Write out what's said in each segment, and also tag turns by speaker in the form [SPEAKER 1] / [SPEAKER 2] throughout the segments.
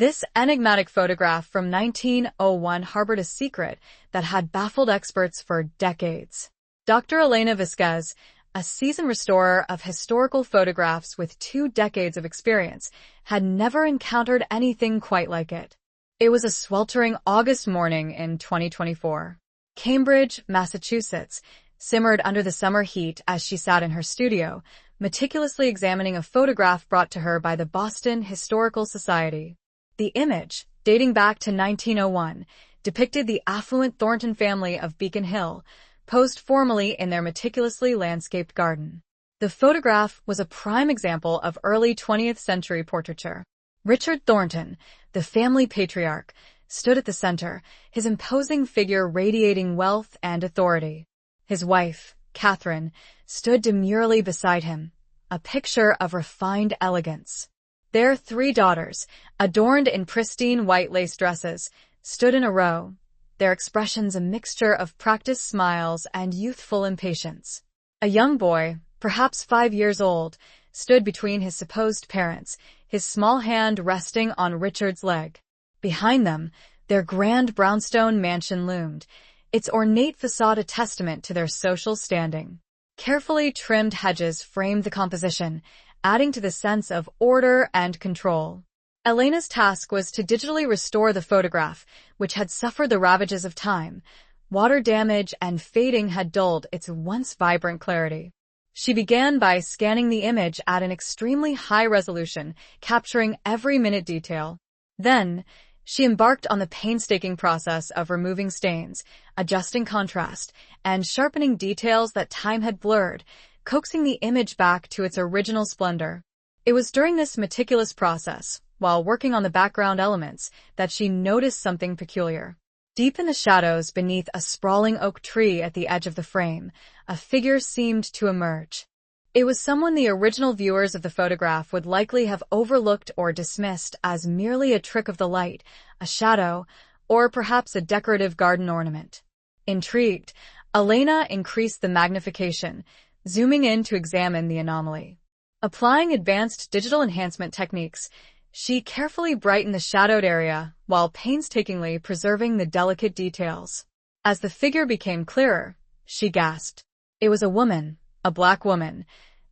[SPEAKER 1] This enigmatic photograph from 1901 harbored a secret that had baffled experts for decades. Dr. Elena Vasquez, a seasoned restorer of historical photographs with 2 decades of experience, had never encountered anything quite like it. It was a sweltering August morning in 2024. Cambridge, Massachusetts, simmered under the summer heat as she sat in her studio, meticulously examining a photograph brought to her by the Boston Historical Society. The image, dating back to 1901, depicted the affluent Thornton family of Beacon Hill, posed formally in their meticulously landscaped garden. The photograph was a prime example of early 20th century portraiture. Richard Thornton, the family patriarch, stood at the center, his imposing figure radiating wealth and authority. His wife, Catherine, stood demurely beside him, a picture of refined elegance. Their 3 daughters, adorned in pristine white lace dresses, stood in a row, their expressions a mixture of practiced smiles and youthful impatience. A young boy, perhaps 5 years old, stood between his supposed parents, his small hand resting on Richard's leg. Behind them, their grand brownstone mansion loomed, its ornate facade a testament to their social standing. Carefully trimmed hedges framed the composition, adding to the sense of order and control. Elena's task was to digitally restore the photograph, which had suffered the ravages of time. Water damage and fading had dulled its once vibrant clarity. She began by scanning the image at an extremely high resolution, capturing every minute detail. Then, she embarked on the painstaking process of removing stains, adjusting contrast, and sharpening details that time had blurred, coaxing the image back to its original splendor. It was during this meticulous process, while working on the background elements, that she noticed something peculiar. Deep in the shadows beneath a sprawling oak tree at the edge of the frame, a figure seemed to emerge. It was someone the original viewers of the photograph would likely have overlooked or dismissed as merely a trick of the light, a shadow, or perhaps a decorative garden ornament. Intrigued, Elena increased the magnification, zooming in to examine the anomaly. Applying advanced digital enhancement techniques, she carefully brightened the shadowed area while painstakingly preserving the delicate details. As the figure became clearer, she gasped. It was a woman, a black woman,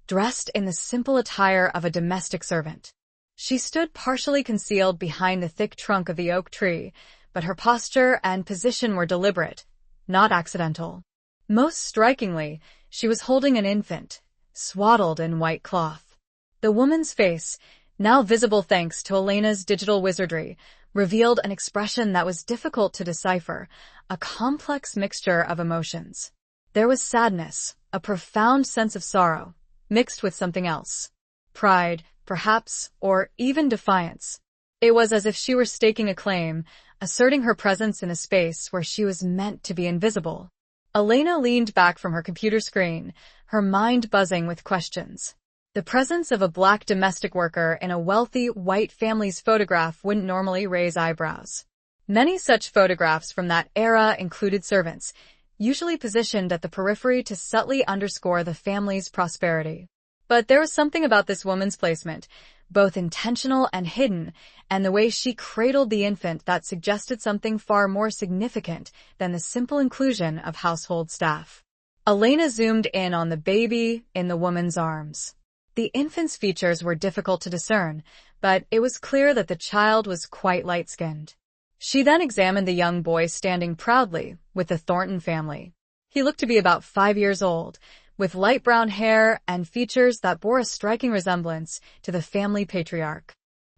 [SPEAKER 1] dressed in the simple attire of a domestic servant. She stood partially concealed behind the thick trunk of the oak tree, but her posture and position were deliberate, not accidental. Most strikingly, she was holding an infant, swaddled in white cloth. The woman's face, now visible thanks to Elena's digital wizardry, revealed an expression that was difficult to decipher, a complex mixture of emotions. There was sadness, a profound sense of sorrow, mixed with something else. Pride, perhaps, or even defiance. It was as if she were staking a claim, asserting her presence in a space where she was meant to be invisible. Elena leaned back from her computer screen, her mind buzzing with questions. The presence of a black domestic worker in a wealthy, white family's photograph wouldn't normally raise eyebrows. Many such photographs from that era included servants, usually positioned at the periphery to subtly underscore the family's prosperity. But there was something about this woman's placement, both intentional and hidden, and the way she cradled the infant that suggested something far more significant than the simple inclusion of household staff. Elena zoomed in on the baby in the woman's arms. The infant's features were difficult to discern, but it was clear that the child was quite light-skinned. She then examined the young boy standing proudly with the Thornton family. He looked to be about 5 years old, with light brown hair and features that bore a striking resemblance to the family patriarch.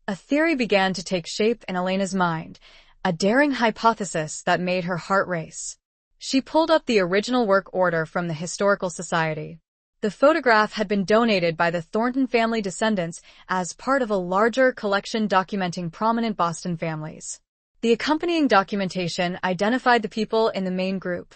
[SPEAKER 1] A theory began to take shape in Elena's mind, a daring hypothesis that made her heart race. She pulled up the original work order from the Historical Society. The photograph had been donated by the Thornton family descendants as part of a larger collection documenting prominent Boston families. The accompanying documentation identified the people in the main group: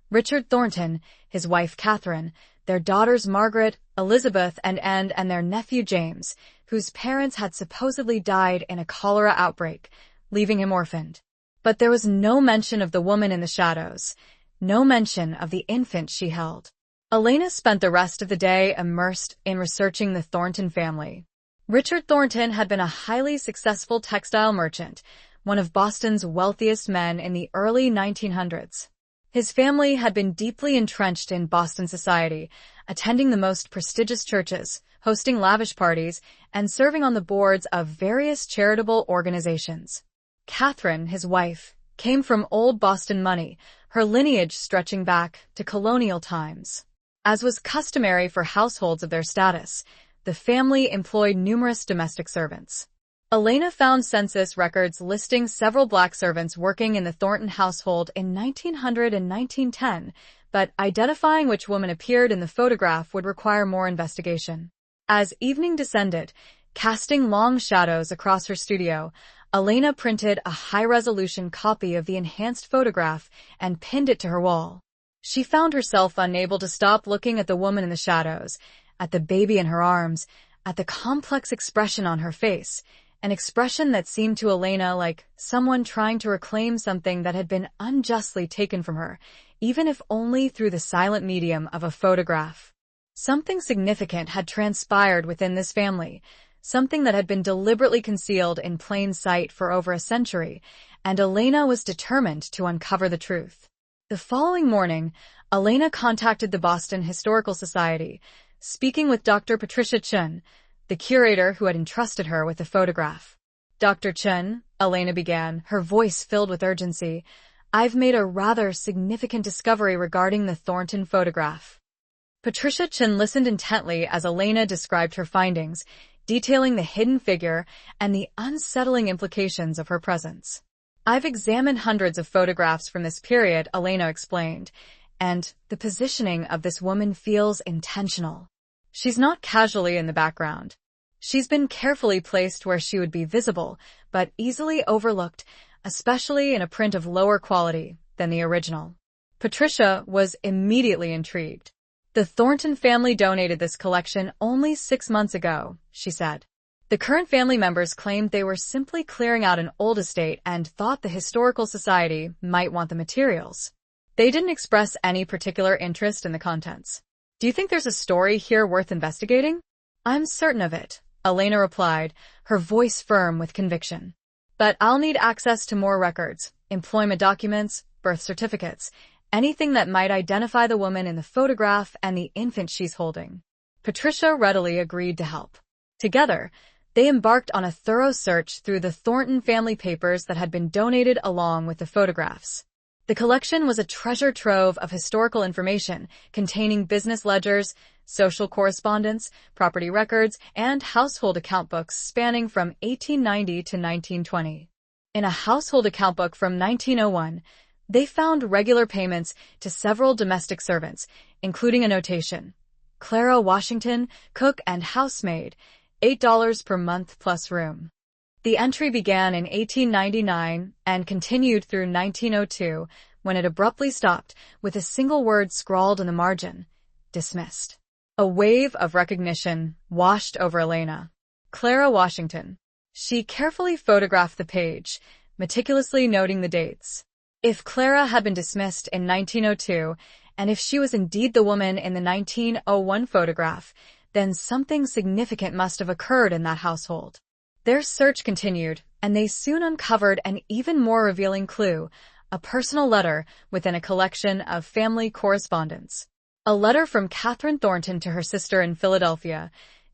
[SPEAKER 1] Richard Thornton, his wife Catherine, their daughters Margaret, Elizabeth, and Anne, and their nephew James, whose parents had supposedly died in a cholera outbreak, leaving him orphaned. But there was no mention of the woman in the shadows, no mention of the infant she held. Elena spent the rest of the day immersed in researching the Thornton family. Richard Thornton had been a highly successful textile merchant, one of Boston's wealthiest men in the early 1900s. His family had been deeply entrenched in Boston society, attending the most prestigious churches, hosting lavish parties, and serving on the boards of various charitable organizations. Catherine, his wife, came from old Boston money, her lineage stretching back to colonial times. As was customary for households of their status, the family employed numerous domestic servants. Elena found census records listing several black servants working in the Thornton household in 1900 and 1910, but identifying which woman appeared in the photograph would require more investigation. As evening descended, casting long shadows across her studio, Elena printed a high-resolution copy of the enhanced photograph and pinned it to her wall. She found herself unable to stop looking at the woman in the shadows, at the baby in her arms, at the complex expression on her face, an expression that seemed to Elena like someone trying to reclaim something that had been unjustly taken from her, even if only through the silent medium of a photograph. Something significant had transpired within this family, something that had been deliberately concealed in plain sight for over a century, and Elena was determined to uncover the truth. The following morning, Elena contacted the Boston Historical Society, speaking with Dr. Patricia Chun, the curator who had entrusted her with the photograph. Dr. Chun, Elena began, her voice filled with urgency, I've made a rather significant discovery regarding the Thornton photograph. Patricia Chun listened intently as Elena described her findings, detailing the hidden figure and the unsettling implications of her presence. I've examined hundreds of photographs from this period, Elena explained, and the positioning of this woman feels intentional. She's not casually in the background. She's been carefully placed where she would be visible, but easily overlooked, especially in a print of lower quality than the original. Patricia was immediately intrigued. The Thornton family donated this collection only 6 months ago, she said. The current family members claimed they were simply clearing out an old estate and thought the Historical Society might want the materials. They didn't express any particular interest in the contents. Do you think there's a story here worth investigating? I'm certain of it, Elena replied, her voice firm with conviction. But I'll need access to more records, employment documents, birth certificates, anything that might identify the woman in the photograph and the infant she's holding. Patricia readily agreed to help. Together, they embarked on a thorough search through the Thornton family papers that had been donated along with the photographs. The collection was a treasure trove of historical information containing business ledgers, social correspondence, property records, and household account books spanning from 1890 to 1920. In a household account book from 1901, they found regular payments to several domestic servants, including a notation. Clara Washington, cook and housemaid, $8 per month plus room. The entry began in 1899 and continued through 1902, when it abruptly stopped with a single word scrawled in the margin, dismissed. A wave of recognition washed over Elena. Clara Washington. She carefully photographed the page, meticulously noting the dates. If Clara had been dismissed in 1902, and if she was indeed the woman in the 1901 photograph, then something significant must have occurred in that household. Their search continued, and they soon uncovered an even more revealing clue, a personal letter within a collection of family correspondence. A letter from Catherine Thornton to her sister in Philadelphia,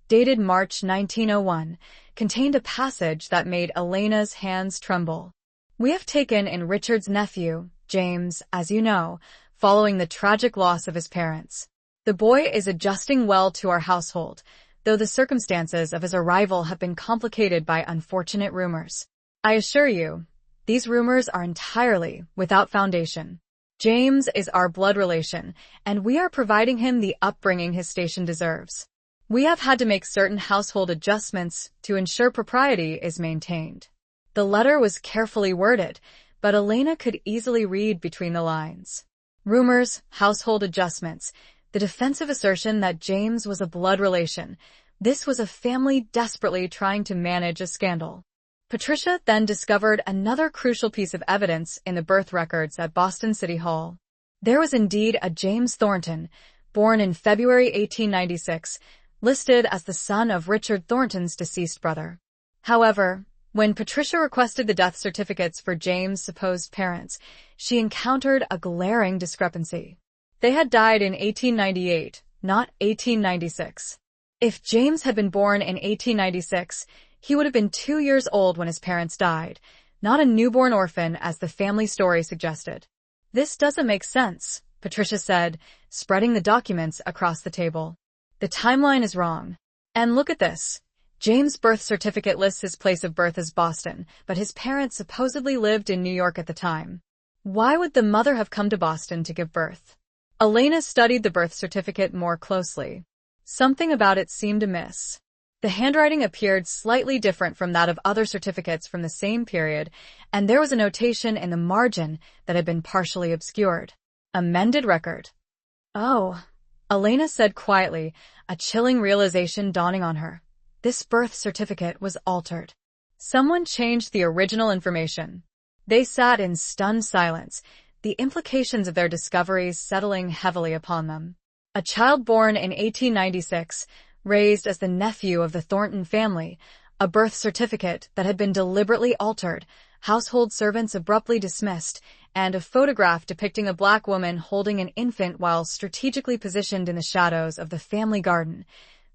[SPEAKER 1] dated March 1901, contained a passage that made Elena's hands tremble. We have taken in Richard's nephew, James, as you know, following the tragic loss of his parents. The boy is adjusting well to our household, though the circumstances of his arrival have been complicated by unfortunate rumors. I assure you, these rumors are entirely without foundation. James is our blood relation, and we are providing him the upbringing his station deserves. We have had to make certain household adjustments to ensure propriety is maintained. The letter was carefully worded, but Elena could easily read between the lines. Rumors, household adjustments, the defensive assertion that James was a blood relation. This was a family desperately trying to manage a scandal. Patricia then discovered another crucial piece of evidence in the birth records at Boston City Hall. There was indeed a James Thornton, born in February 1896, listed as the son of Richard Thornton's deceased brother. However, when Patricia requested the death certificates for James' supposed parents, she encountered a glaring discrepancy. They had died in 1898, not 1896. If James had been born in 1896, he would have been 2 years old when his parents died, not a newborn orphan as the family story suggested. "This doesn't make sense," Patricia said, spreading the documents across the table. "The timeline is wrong. And look at this. James' birth certificate lists his place of birth as Boston, but his parents supposedly lived in New York at the time. Why would the mother have come to Boston to give birth?" Elena studied the birth certificate more closely. Something about it seemed amiss. The handwriting appeared slightly different from that of other certificates from the same period, and there was a notation in the margin that had been partially obscured. "Amended record." "Oh," Elena said quietly, a chilling realization dawning on her. This birth certificate was altered. Someone changed the original information. They sat in stunned silence, the implications of their discoveries settling heavily upon them. A child born in 1896, raised as the nephew of the Thornton family, a birth certificate that had been deliberately altered, household servants abruptly dismissed, and a photograph depicting a black woman holding an infant while strategically positioned in the shadows of the family garden.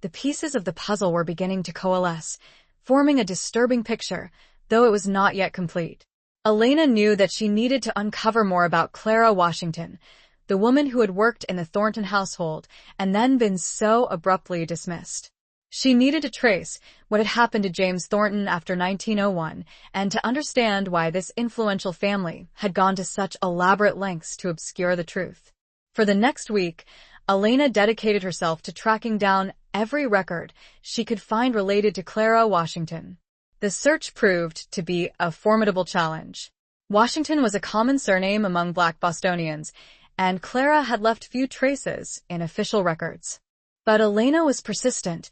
[SPEAKER 1] The pieces of the puzzle were beginning to coalesce, forming a disturbing picture, though it was not yet complete. Elena knew that she needed to uncover more about Clara Washington, the woman who had worked in the Thornton household and then been so abruptly dismissed. She needed to trace what had happened to James Thornton after 1901 and to understand why this influential family had gone to such elaborate lengths to obscure the truth. For the next week, Elena dedicated herself to tracking down every record she could find related to Clara Washington. The search proved to be a formidable challenge. Washington was a common surname among Black Bostonians, and Clara had left few traces in official records. But Elena was persistent,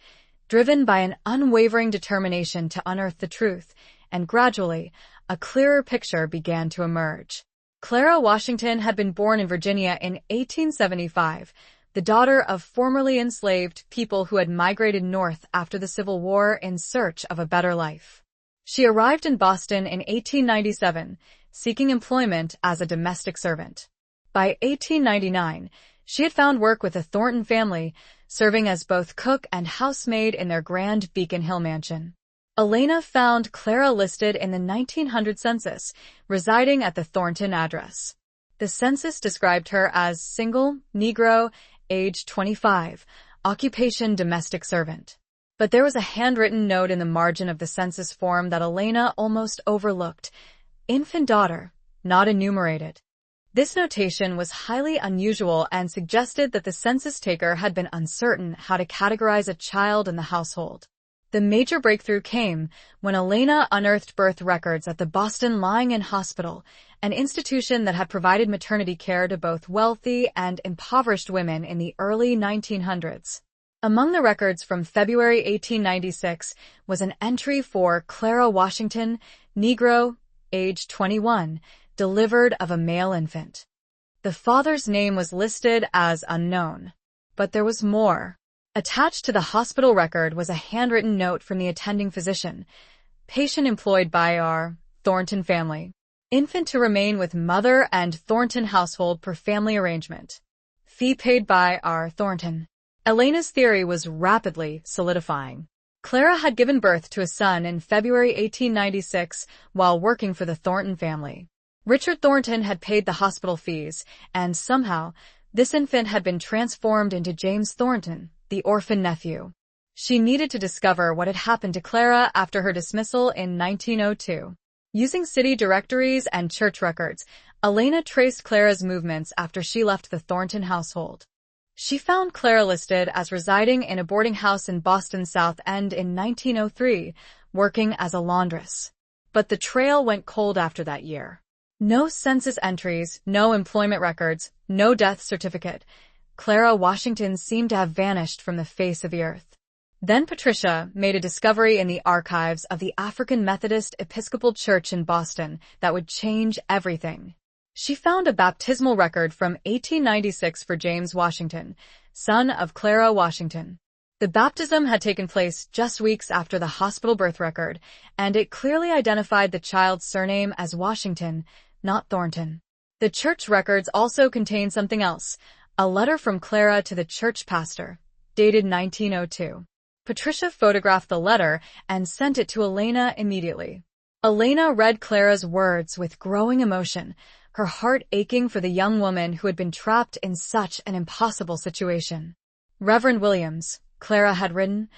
[SPEAKER 1] driven by an unwavering determination to unearth the truth, and gradually, a clearer picture began to emerge. Clara Washington had been born in Virginia in 1875, the daughter of formerly enslaved people who had migrated north after the Civil War in search of a better life. She arrived in Boston in 1897, seeking employment as a domestic servant. By 1899, she had found work with the Thornton family, serving as both cook and housemaid in their grand Beacon Hill mansion. Elena found Clara listed in the 1900 census, residing at the Thornton address. The census described her as single, Negro, age 25, occupation domestic servant. But there was a handwritten note in the margin of the census form that Elena almost overlooked. Infant daughter, not enumerated. This notation was highly unusual and suggested that the census taker had been uncertain how to categorize a child in the household. The major breakthrough came when Elena unearthed birth records at the Boston Lying-in Hospital, an institution that had provided maternity care to both wealthy and impoverished women in the early 1900s. Among the records from February 1896 was an entry for Clara Washington, Negro, age 21, delivered of a male infant. The father's name was listed as unknown. But there was more. Attached to the hospital record was a handwritten note from the attending physician. Patient employed by our Thornton family. Infant to remain with mother and Thornton household per family arrangement. Fee paid by our Thornton. Elena's theory was rapidly solidifying. Clara had given birth to a son in February 1896 while working for the Thornton family. Richard Thornton had paid the hospital fees, and somehow, this infant had been transformed into James Thornton, the orphan nephew. She needed to discover what had happened to Clara after her dismissal in 1902. Using city directories and church records, Elena traced Clara's movements after she left the Thornton household. She found Clara listed as residing in a boarding house in Boston's South End in 1903, working as a laundress. But the trail went cold after that year. No census entries, no employment records, no death certificate. Clara Washington seemed to have vanished from the face of the earth. Then Patricia made a discovery in the archives of the African Methodist Episcopal Church in Boston that would change everything. She found a baptismal record from 1896 for James Washington, son of Clara Washington. The baptism had taken place just weeks after the hospital birth record, and it clearly identified the child's surname as Washington, not Thornton. The church records also contain something else, a letter from Clara to the church pastor, dated 1902. Patricia photographed the letter and sent it to Elena immediately. Elena read Clara's words with growing emotion, her heart aching for the young woman who had been trapped in such an impossible situation. Reverend Williams, Clara had written,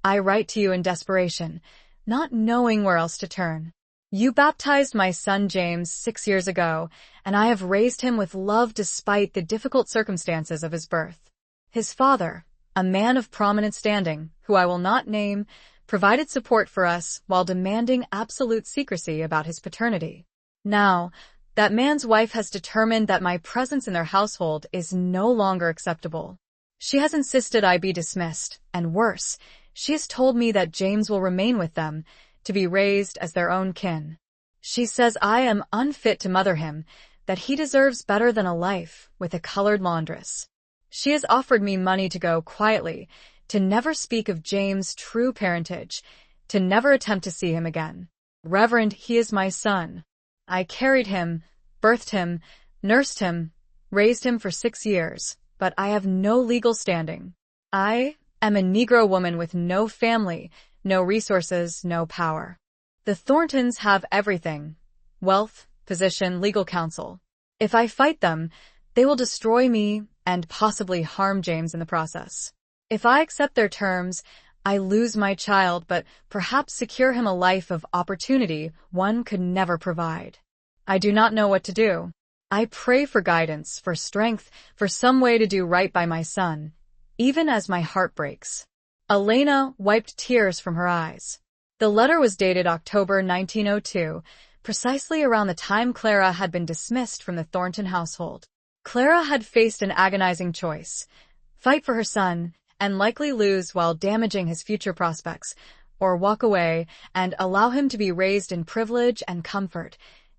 [SPEAKER 1] I write to you in desperation, not knowing where else to turn. You baptized my son James 6 years ago, and I have raised him with love despite the difficult circumstances of his birth. His father, a man of prominent standing, who I will not name, provided support for us while demanding absolute secrecy about his paternity. Now, that man's wife has determined that my presence in their household is no longer acceptable. She has insisted I be dismissed, and worse, she has told me that James will remain with them, to be raised as their own kin. She says I am unfit to mother him, that he deserves better than a life with a colored laundress. She has offered me money to go quietly, to never speak of James' true parentage, to never attempt to see him again. Reverend, he is my son. I carried him, birthed him, nursed him, raised him for 6 years, but I have no legal standing. I am a Negro woman with no family, no resources, no power. The Thorntons have everything: wealth, position, legal counsel. If I fight them, they will destroy me and possibly harm James in the process. If I accept their terms, I lose my child, but perhaps secure him a life of opportunity one could never provide. I do not know what to do. I pray for guidance, for strength, for some way to do right by my son, even as my heart breaks. Elena wiped tears from her eyes. The letter was dated October 1902, precisely around the time Clara had been dismissed from the Thornton household. Clara had faced an agonizing choice: fight for her son and likely lose while damaging his future prospects, or walk away and allow him to be raised in privilege and comfort,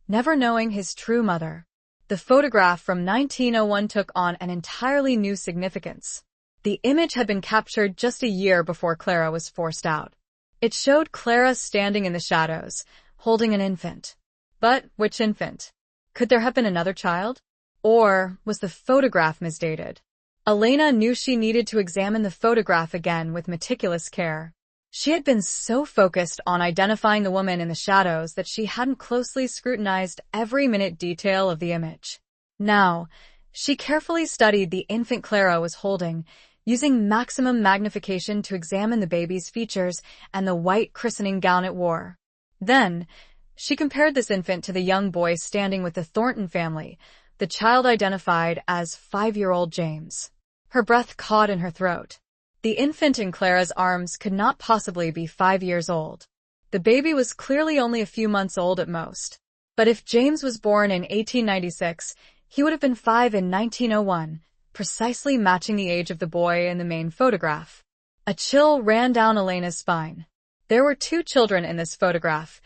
[SPEAKER 1] never knowing his true mother. The photograph from 1901 took on an entirely new significance. The image had been captured just a year before Clara was forced out. It showed Clara standing in the shadows, holding an infant. But which infant? Could there have been another child? Or was the photograph misdated? Elena knew she needed to examine the photograph again with meticulous care. She had been so focused on identifying the woman in the shadows that she hadn't closely scrutinized every minute detail of the image. Now, she carefully studied the infant Clara was holding, using maximum magnification to examine the baby's features and the white christening gown it wore. Then, she compared this infant to the young boy standing with the Thornton family, the child identified as 5-year-old James. Her breath caught in her throat. The infant in Clara's arms could not possibly be 5 years old. The baby was clearly only a few months old at most. But if James was born in 1896, he would have been 5 in 1901, precisely matching the age of the boy in the main photograph. A chill ran down Elena's spine. There were 2 children in this photograph: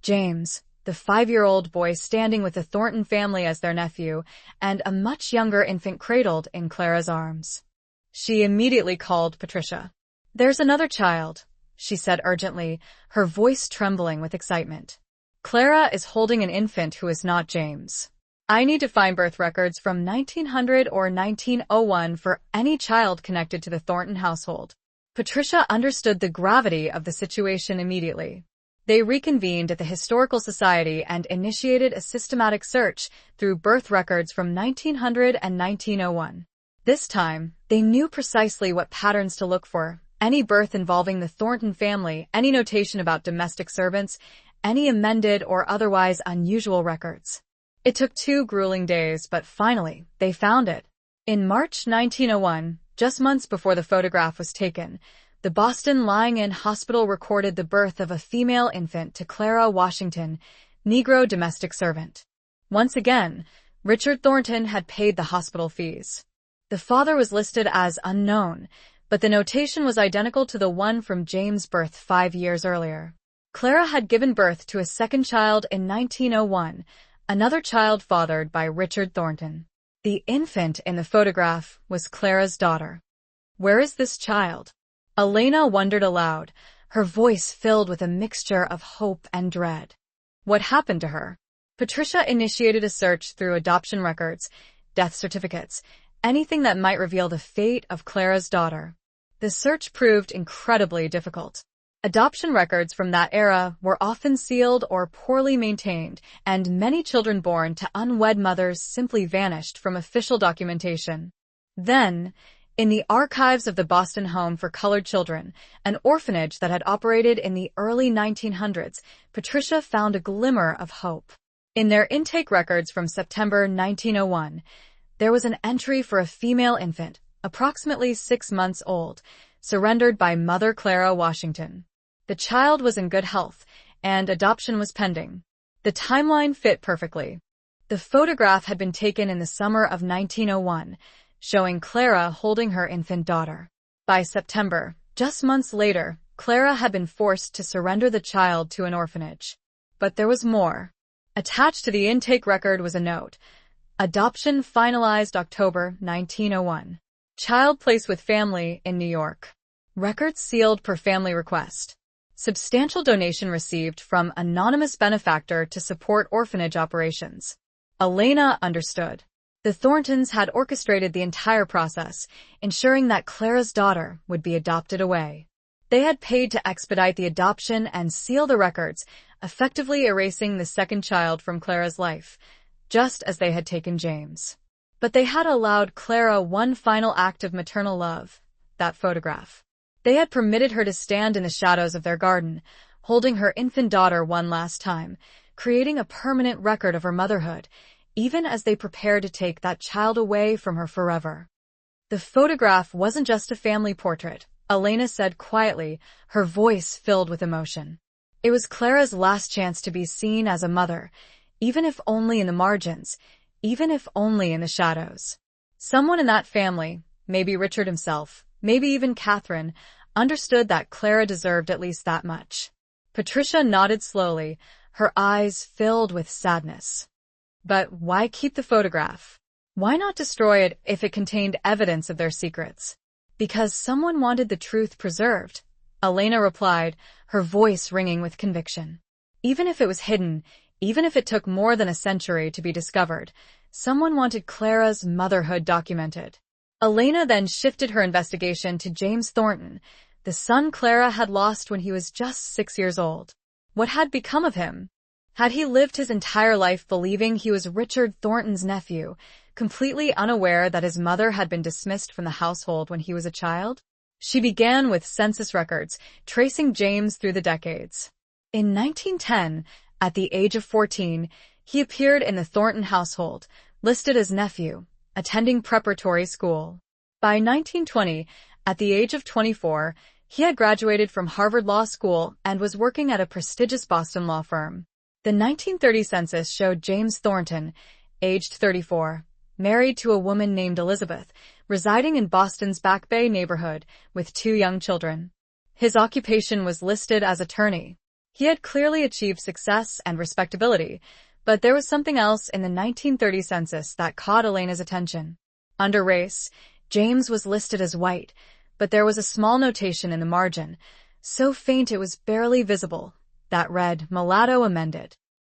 [SPEAKER 1] James, the 5-year-old boy standing with the Thornton family as their nephew, and a much younger infant cradled in Clara's arms. She immediately called Patricia. "There's another child," she said urgently, her voice trembling with excitement. "Clara is holding an infant who is not James. I need to find birth records from 1900 or 1901 for any child connected to the Thornton household." Patricia understood the gravity of the situation immediately. They reconvened at the Historical Society and initiated a systematic search through birth records from 1900 and 1901. This time, they knew precisely what patterns to look for: any birth involving the Thornton family, any notation about domestic servants, any amended or otherwise unusual records. It took 2 grueling days, but finally, they found it. In March 1901, just months before the photograph was taken, the Boston Lying-in Hospital recorded the birth of a female infant to Clara Washington, Negro domestic servant. Once again, Richard Thornton had paid the hospital fees. The father was listed as unknown, but the notation was identical to the one from James' birth 5 years earlier. Clara had given birth to a second child in 1901, another child fathered by Richard Thornton. The infant in the photograph was Clara's daughter. Where is this child? Elena wondered aloud, her voice filled with a mixture of hope and dread. What happened to her? Patricia initiated a search through adoption records, death certificates, anything that might reveal the fate of Clara's daughter. The search proved incredibly difficult. Adoption records from that era were often sealed or poorly maintained, and many children born to unwed mothers simply vanished from official documentation. Then, in the archives of the Boston Home for Colored Children, an orphanage that had operated in the early 1900s, Patricia found a glimmer of hope. In their intake records from September 1901, there was an entry for a female infant, approximately 6 months old, surrendered by Mother Clara Washington. The child was in good health, and adoption was pending. The timeline fit perfectly. The photograph had been taken in the summer of 1901, showing Clara holding her infant daughter. By September, just months later, Clara had been forced to surrender the child to an orphanage. But there was more. Attached to the intake record was a note. Adoption finalized October 1901. Child placed with family in New York. Records sealed per family request. Substantial donation received from anonymous benefactor to support orphanage operations. Elena understood. The Thorntons had orchestrated the entire process, ensuring that Clara's daughter would be adopted away. They had paid to expedite the adoption and seal the records, effectively erasing the second child from Clara's life, just as they had taken James. But they had allowed Clara one final act of maternal love, that photograph. They had permitted her to stand in the shadows of their garden, holding her infant daughter one last time, creating a permanent record of her motherhood, even as they prepared to take that child away from her forever. The photograph wasn't just a family portrait, Elena said quietly, her voice filled with emotion. It was Clara's last chance to be seen as a mother, even if only in the margins, even if only in the shadows. Someone in that family, maybe Richard himself, maybe even Catherine, understood that Clara deserved at least that much. Patricia nodded slowly, her eyes filled with sadness. But why keep the photograph? Why not destroy it if it contained evidence of their secrets? Because someone wanted the truth preserved, Elena replied, her voice ringing with conviction. Even if it was hidden, even if it took more than a century to be discovered, someone wanted Clara's motherhood documented. Elena then shifted her investigation to James Thornton, the son Clara had lost when he was just 6 years old. What had become of him? Had he lived his entire life believing he was Richard Thornton's nephew, completely unaware that his mother had been dismissed from the household when he was a child? She began with census records, tracing James through the decades. In 1910, at the age of 14, he appeared in the Thornton household, listed as nephew, attending preparatory school. By 1920, at the age of 24, he had graduated from Harvard Law School and was working at a prestigious Boston law firm. The 1930 census showed James Thornton, aged 34, married to a woman named Elizabeth, residing in Boston's Back Bay neighborhood with 2 young children. His occupation was listed as attorney. He had clearly achieved success and respectability, but there was something else in the 1930 census that caught Elena's attention. Under race, James was listed as white, but there was a small notation in the margin, so faint it was barely visible, that read mulatto amended.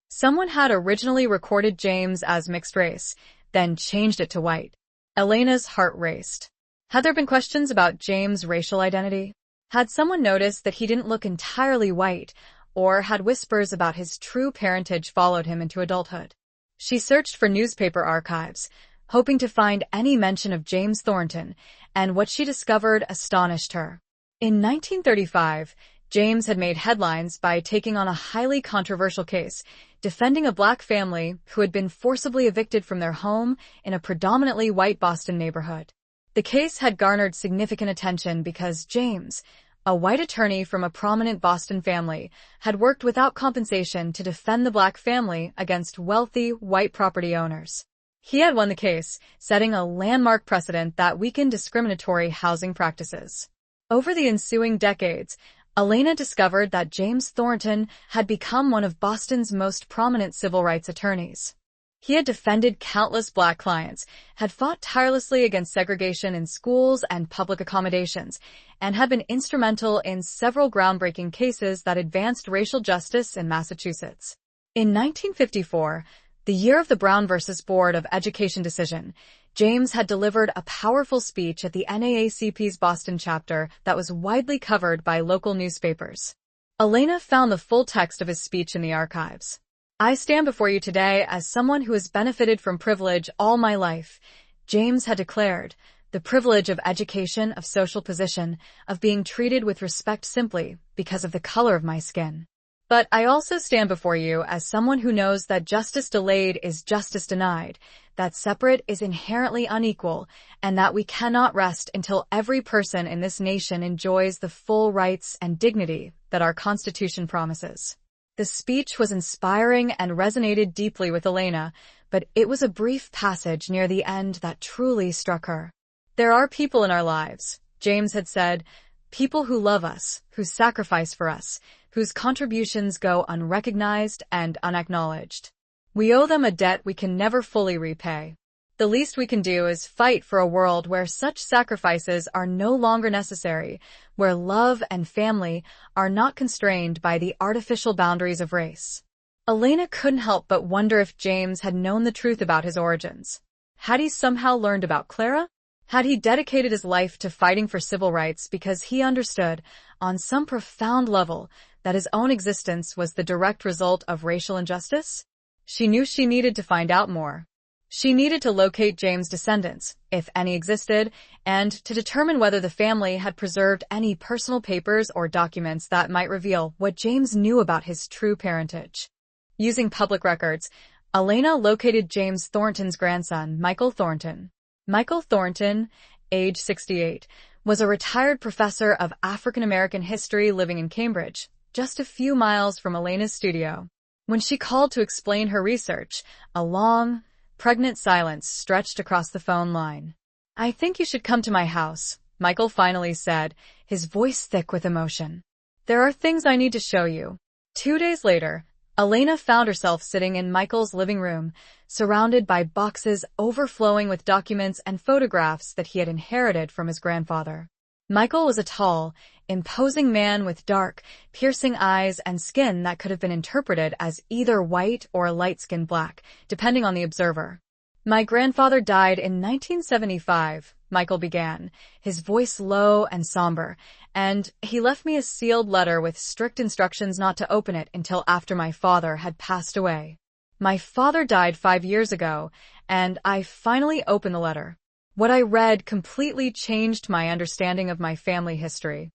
[SPEAKER 1] Someone had originally recorded James as mixed race, then changed it to white. Elena's heart raced. Had there been questions about James' racial identity? Had someone noticed that he didn't look entirely white, or had whispers about his true parentage followed him into adulthood? She searched for newspaper archives, hoping to find any mention of James Thornton, and what she discovered astonished her. In 1935, James had made headlines by taking on a highly controversial case, defending a black family who had been forcibly evicted from their home in a predominantly white Boston neighborhood. The case had garnered significant attention because James, a white attorney from a prominent Boston family, had worked without compensation to defend the black family against wealthy white property owners. He had won the case, setting a landmark precedent that weakened discriminatory housing practices. Over the ensuing decades, Elena discovered that James Thornton had become one of Boston's most prominent civil rights attorneys. He had defended countless black clients, had fought tirelessly against segregation in schools and public accommodations, and had been instrumental in several groundbreaking cases that advanced racial justice in Massachusetts. In 1954, the year of the Brown versus Board of Education decision, James had delivered a powerful speech at the NAACP's Boston chapter that was widely covered by local newspapers. Elena found the full text of his speech in the archives. "I stand before you today as someone who has benefited from privilege all my life," James had declared, "the privilege of education, of social position, of being treated with respect simply because of the color of my skin. But I also stand before you as someone who knows that justice delayed is justice denied, that separate is inherently unequal, and that we cannot rest until every person in this nation enjoys the full rights and dignity that our Constitution promises." The speech was inspiring and resonated deeply with Elena, but it was a brief passage near the end that truly struck her. "There are people in our lives," James had said, "people who love us, who sacrifice for us, whose contributions go unrecognized and unacknowledged. We owe them a debt we can never fully repay. The least we can do is fight for a world where such sacrifices are no longer necessary, where love and family are not constrained by the artificial boundaries of race." Elena couldn't help but wonder if James had known the truth about his origins. Had he somehow learned about Clara? Had he dedicated his life to fighting for civil rights because he understood, on some profound level, that his own existence was the direct result of racial injustice? She knew she needed to find out more. She needed to locate James' descendants, if any existed, and to determine whether the family had preserved any personal papers or documents that might reveal what James knew about his true parentage. Using public records, Elena located James Thornton's grandson, Michael Thornton. Michael Thornton, age 68, was a retired professor of African American history living in Cambridge, just a few miles from Elena's studio. When she called to explain her research, a long, pregnant silence stretched across the phone line. "I think you should come to my house," Michael finally said, his voice thick with emotion. "There are things I need to show you." 2 days later, Elena found herself sitting in Michael's living room, surrounded by boxes overflowing with documents and photographs that he had inherited from his grandfather. Michael was a tall, imposing man with dark, piercing eyes and skin that could have been interpreted as either white or light-skinned black, depending on the observer. "My grandfather died in 1975, Michael began, his voice low and somber, "and he left me a sealed letter with strict instructions not to open it until after my father had passed away. My father died 5 years ago, and I finally opened the letter. What I read completely changed my understanding of my family history."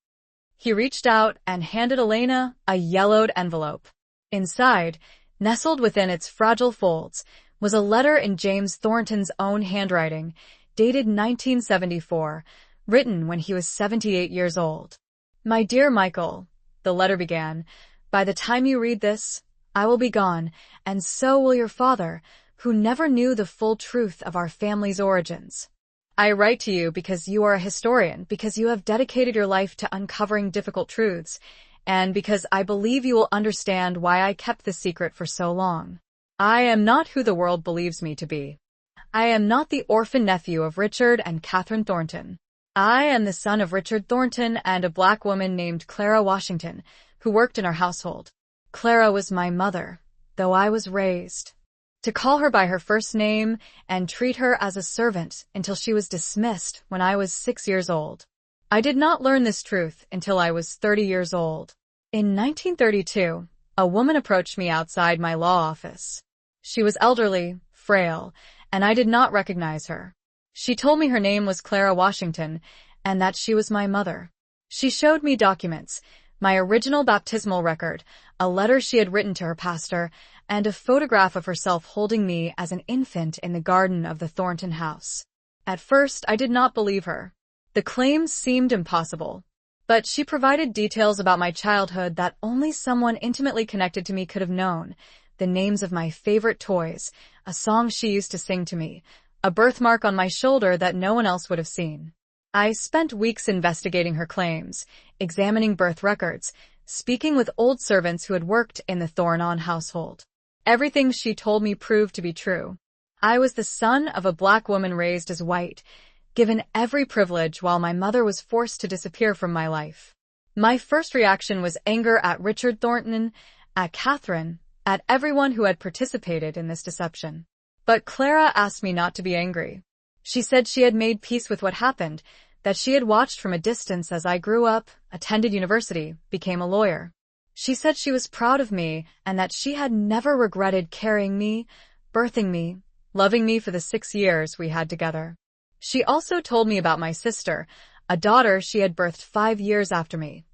[SPEAKER 1] He reached out and handed Elena a yellowed envelope. Inside, nestled within its fragile folds, was a letter in James Thornton's own handwriting, dated 1974, written when he was 78 years old. "My dear Michael," the letter began, "by the time you read this, I will be gone, and so will your father, who never knew the full truth of our family's origins. I write to you because you are a historian, because you have dedicated your life to uncovering difficult truths, and because I believe you will understand why I kept the secret for so long. I am not who the world believes me to be. I am not the orphan nephew of Richard and Catherine Thornton. I am the son of Richard Thornton and a black woman named Clara Washington, who worked in our household. Clara was my mother, though I was raised to call her by her first name and treat her as a servant until she was dismissed when I was 6 years old. I did not learn this truth until I was 30 years old. In 1932, a woman approached me outside my law office. She was elderly, frail, and I did not recognize her. She told me her name was Clara Washington and that she was my mother. She showed me documents, my original baptismal record, a letter she had written to her pastor, and a photograph of herself holding me as an infant in the garden of the Thornton house. At first, I did not believe her. The claims seemed impossible. But she provided details about my childhood that only someone intimately connected to me could have known. The names of my favorite toys, a song she used to sing to me, a birthmark on my shoulder that no one else would have seen. I spent weeks investigating her claims, examining birth records, speaking with old servants who had worked in the Thornton household. Everything she told me proved to be true. I was the son of a black woman raised as white, given every privilege while my mother was forced to disappear from my life. My first reaction was anger at Richard Thornton, at Catherine, at everyone who had participated in this deception. But Clara asked me not to be angry. She said she had made peace with what happened, that she had watched from a distance as I grew up, attended university, became a lawyer. She said she was proud of me and that she had never regretted carrying me, birthing me, loving me for the 6 years we had together. She also told me about my sister, a daughter she had birthed 5 years after me,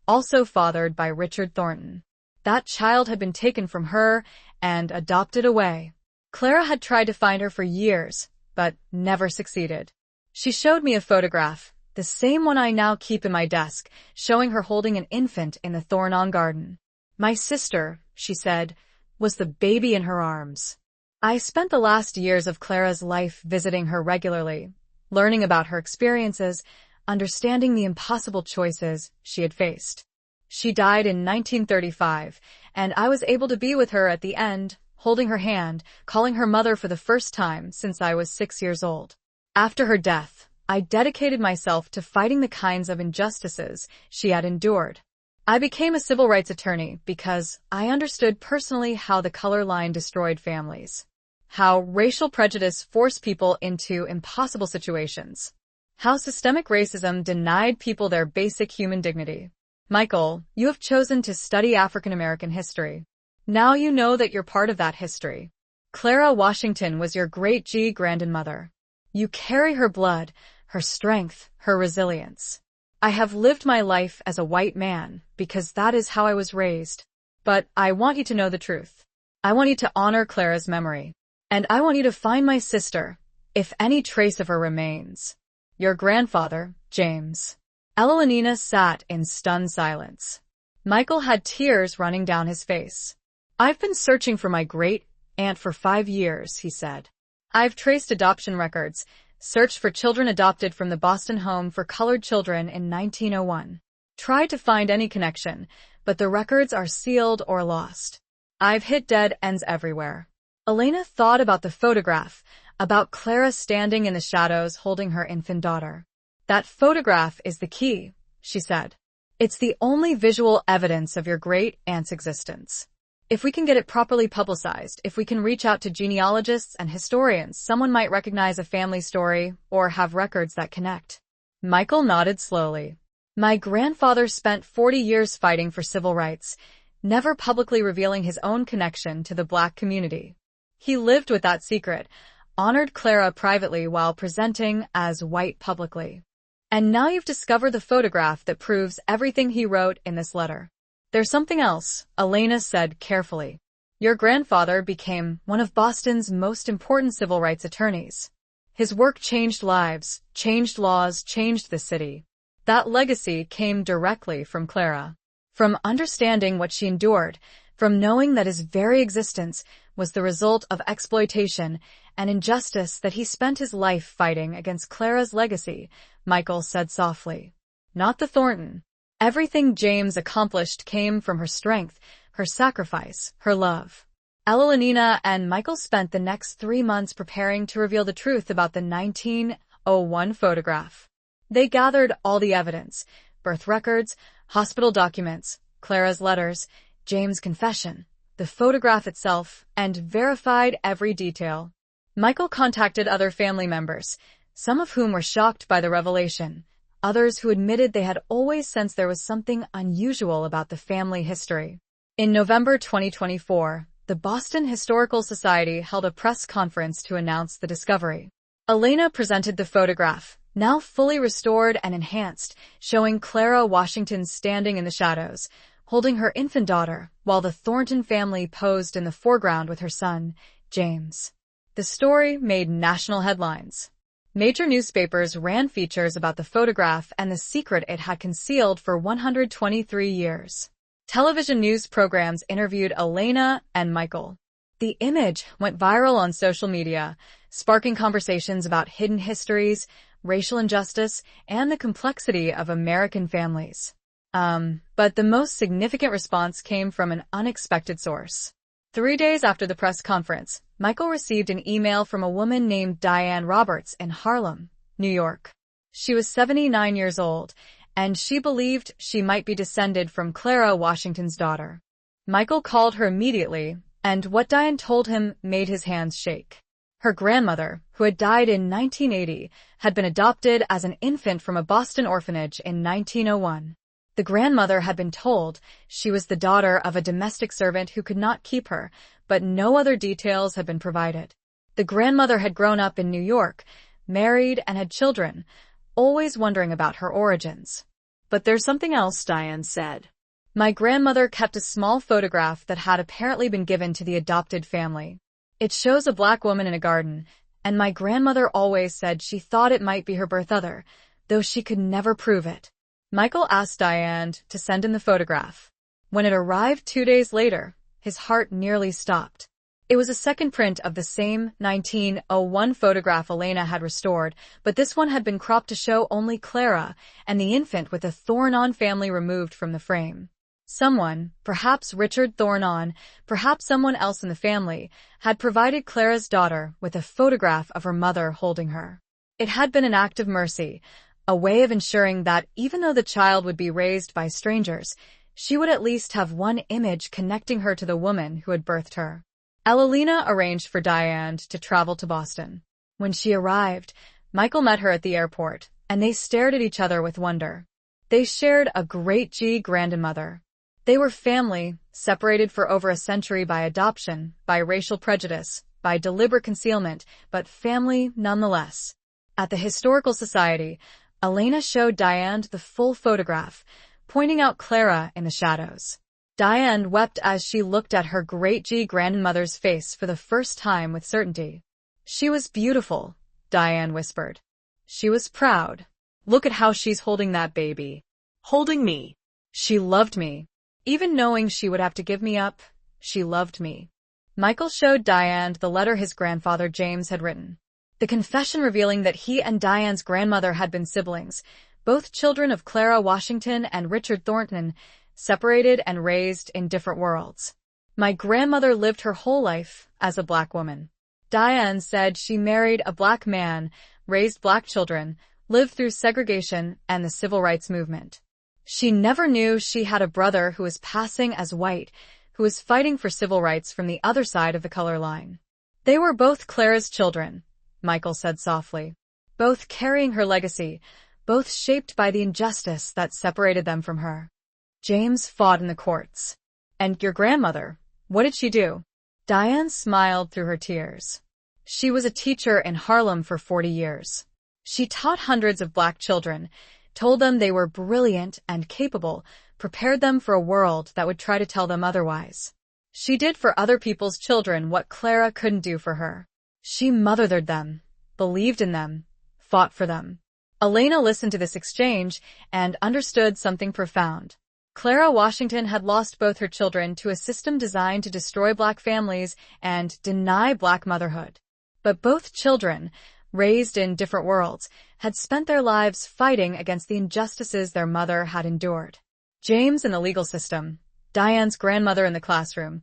[SPEAKER 1] also fathered by Richard Thornton. That child had been taken from her and adopted away. Clara had tried to find her for years, but never succeeded. She showed me a photograph, the same one I now keep in my desk, showing her holding an infant in the Thornon garden. My sister, she said, was the baby in her arms. I spent the last years of Clara's life visiting her regularly, learning about her experiences, understanding the impossible choices she had faced. She died in 1935, and I was able to be with her at the end, holding her hand, calling her mother for the first time since I was 6 years old. After her death, I dedicated myself to fighting the kinds of injustices she had endured. I became a civil rights attorney because I understood personally how the color line destroyed families, how racial prejudice forced people into impossible situations, how systemic racism denied people their basic human dignity. Michael, you have chosen to study African American history. Now you know that you're part of that history. Clara Washington was your great-grandmother. You carry her blood, her strength, her resilience. I have lived my life as a white man because that is how I was raised. But I want you to know the truth. I want you to honor Clara's memory. And I want you to find my sister, if any trace of her remains. Your grandfather, James. Evelina sat in stunned silence. Michael had tears running down his face. I've been searching for my great-aunt for 5 years, he said. I've traced adoption records, searched for children adopted from the Boston Home for Colored Children in 1901. Tried to find any connection, but the records are sealed or lost. I've hit dead ends everywhere. Elena thought about the photograph, about Clara standing in the shadows holding her infant daughter. That photograph is the key, she said. It's the only visual evidence of your great-aunt's existence. If we can get it properly publicized, if we can reach out to genealogists and historians, someone might recognize a family story or have records that connect. Michael nodded slowly. My grandfather spent 40 years fighting for civil rights, never publicly revealing his own connection to the Black community. He lived with that secret, honored Clara privately while presenting as white publicly. And now you've discovered the photograph that proves everything he wrote in this letter. There's something else, Elena said carefully. Your grandfather became one of Boston's most important civil rights attorneys. His work changed lives, changed laws, changed the city. That legacy came directly from Clara. From understanding what she endured, from knowing that his very existence was the result of exploitation and injustice, that he spent his life fighting against Clara's legacy, Michael said softly. Not the Thornton. Everything James accomplished came from her strength, her sacrifice, her love. Evelina and Michael spent the next 3 months preparing to reveal the truth about the 1901 photograph. They gathered all the evidence, birth records, hospital documents, Clara's letters, James' confession, the photograph itself, and verified every detail. Michael contacted other family members, some of whom were shocked by the revelation, others who admitted they had always sensed there was something unusual about the family history. In November 2024, the Boston Historical Society held a press conference to announce the discovery. Elena presented the photograph, now fully restored and enhanced, showing Clara Washington standing in the shadows, holding her infant daughter, while the Thornton family posed in the foreground with her son, James. The story made national headlines. Major newspapers ran features about the photograph and the secret it had concealed for 123 years. Television news programs interviewed Elena and Michael. The image went viral on social media, sparking conversations about hidden histories, racial injustice, and the complexity of American families. But the most significant response came from an unexpected source. 3 days after the press conference, Michael received an email from a woman named Diane Roberts in Harlem, New York. She was 79 years old, and she believed she might be descended from Clara Washington's daughter. Michael called her immediately, and what Diane told him made his hands shake. Her grandmother, who had died in 1980, had been adopted as an infant from a Boston orphanage in 1901. The grandmother had been told she was the daughter of a domestic servant who could not keep her, but no other details had been provided. The grandmother had grown up in New York, married and had children, always wondering about her origins.
[SPEAKER 2] But there's something else, Diane said.
[SPEAKER 1] My grandmother kept a small photograph that had apparently been given to the adopted family. It shows a black woman in a garden, and my grandmother always said she thought it might be her birth mother, though she could never prove it. Michael asked Diane to send in the photograph. When it arrived 2 days later, his heart nearly stopped. It was a second print of the same 1901 photograph Elena had restored, but this one had been cropped to show only Clara and the infant with the Thornon family removed from the frame. Someone, perhaps Richard Thornon, perhaps someone else in the family, had provided Clara's daughter with a photograph of her mother holding her. It had been an act of mercy, a way of ensuring that even though the child would be raised by strangers, she would at least have one image connecting her to the woman who had birthed her. Elena arranged for Diane to travel to Boston. When she arrived, Michael met her at the airport, and they stared at each other with wonder. They shared a great-grandmother. They were family, separated for over a century by adoption, by racial prejudice, by deliberate concealment, but family nonetheless. At the Historical Society, Elena showed Diane the full photograph, pointing out Clara in the shadows. Diane wept as she looked at her great-grandmother's face for the first time with certainty. She was beautiful, Diane whispered. She was proud. Look at how she's holding that baby.
[SPEAKER 2] Holding me.
[SPEAKER 1] She loved me. Even knowing she would have to give me up, she loved me. Michael showed Diane the letter his grandfather James had written. The confession revealing that he and Diane's grandmother had been siblings, both children of Clara Washington and Richard Thornton, separated and raised in different worlds. My grandmother lived her whole life as a black woman. Diane said she married a black man, raised black children, lived through segregation and the civil rights movement. She never knew she had a brother who was passing as white, who was fighting for civil rights from the other side of the color line. They were both Clara's children, Michael said softly, both carrying her legacy, both shaped by the injustice that separated them from her. James fought in the courts. And your grandmother, what did she do? Diane smiled through her tears. She was a teacher in Harlem for 40 years. She taught hundreds of black children, told them they were brilliant and capable, prepared them for a world that would try to tell them otherwise. She did for other people's children what Clara couldn't do for her. She mothered them, believed in them, fought for them. Elena listened to this exchange and understood something profound. Clara Washington had lost both her children to a system designed to destroy black families and deny black motherhood. But both children, raised in different worlds, had spent their lives fighting against the injustices their mother had endured. James in the legal system, Diane's grandmother in the classroom,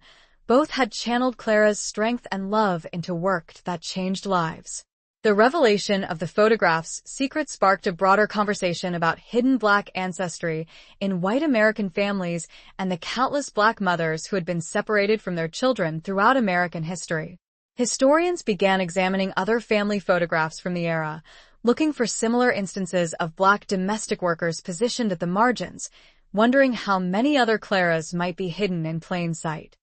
[SPEAKER 1] both had channeled Clara's strength and love into work that changed lives. The revelation of the photograph's secret sparked a broader conversation about hidden black ancestry in white American families and the countless black mothers who had been separated from their children throughout American history. Historians began examining other family photographs from the era, looking for similar instances of black domestic workers positioned at the margins, wondering how many other Claras might be hidden in plain sight.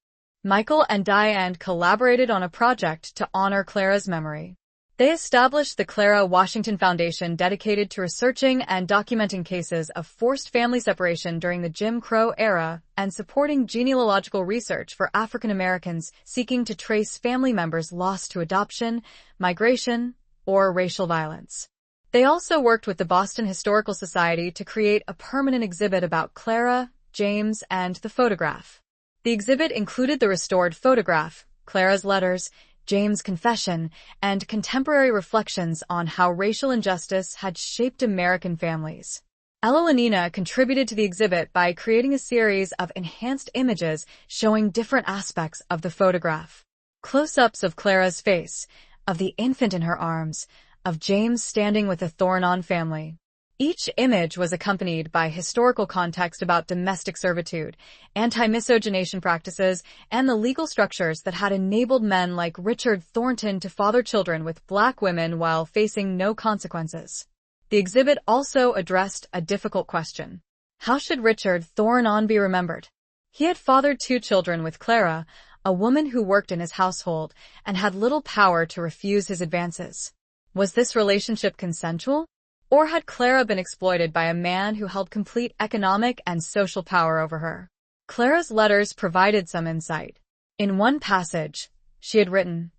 [SPEAKER 1] Michael and Diane collaborated on a project to honor Clara's memory. They established the Clara Washington Foundation dedicated to researching and documenting cases of forced family separation during the Jim Crow era and supporting genealogical research for African Americans seeking to trace family members lost to adoption, migration, or racial violence. They also worked with the Boston Historical Society to create a permanent exhibit about Clara, James, and the photograph. The exhibit included the restored photograph, Clara's letters, James' confession, and contemporary reflections on how racial injustice had shaped American families. Ella Lenina contributed to the exhibit by creating a series of enhanced images showing different aspects of the photograph. Close-ups of Clara's face, of the infant in her arms, of James standing with the Thornon family. Each image was accompanied by historical context about domestic servitude, anti-miscegenation practices, and the legal structures that had enabled men like Richard Thornton to father children with black women while facing no consequences. The exhibit also addressed a difficult question. How should Richard Thornon be remembered? He had fathered 2 children with Clara, a woman who worked in his household and had little power to refuse his advances. Was this relationship consensual? Or had Clara been exploited by a man who held complete economic and social power over her? Clara's letters provided some insight. In one passage, she had written,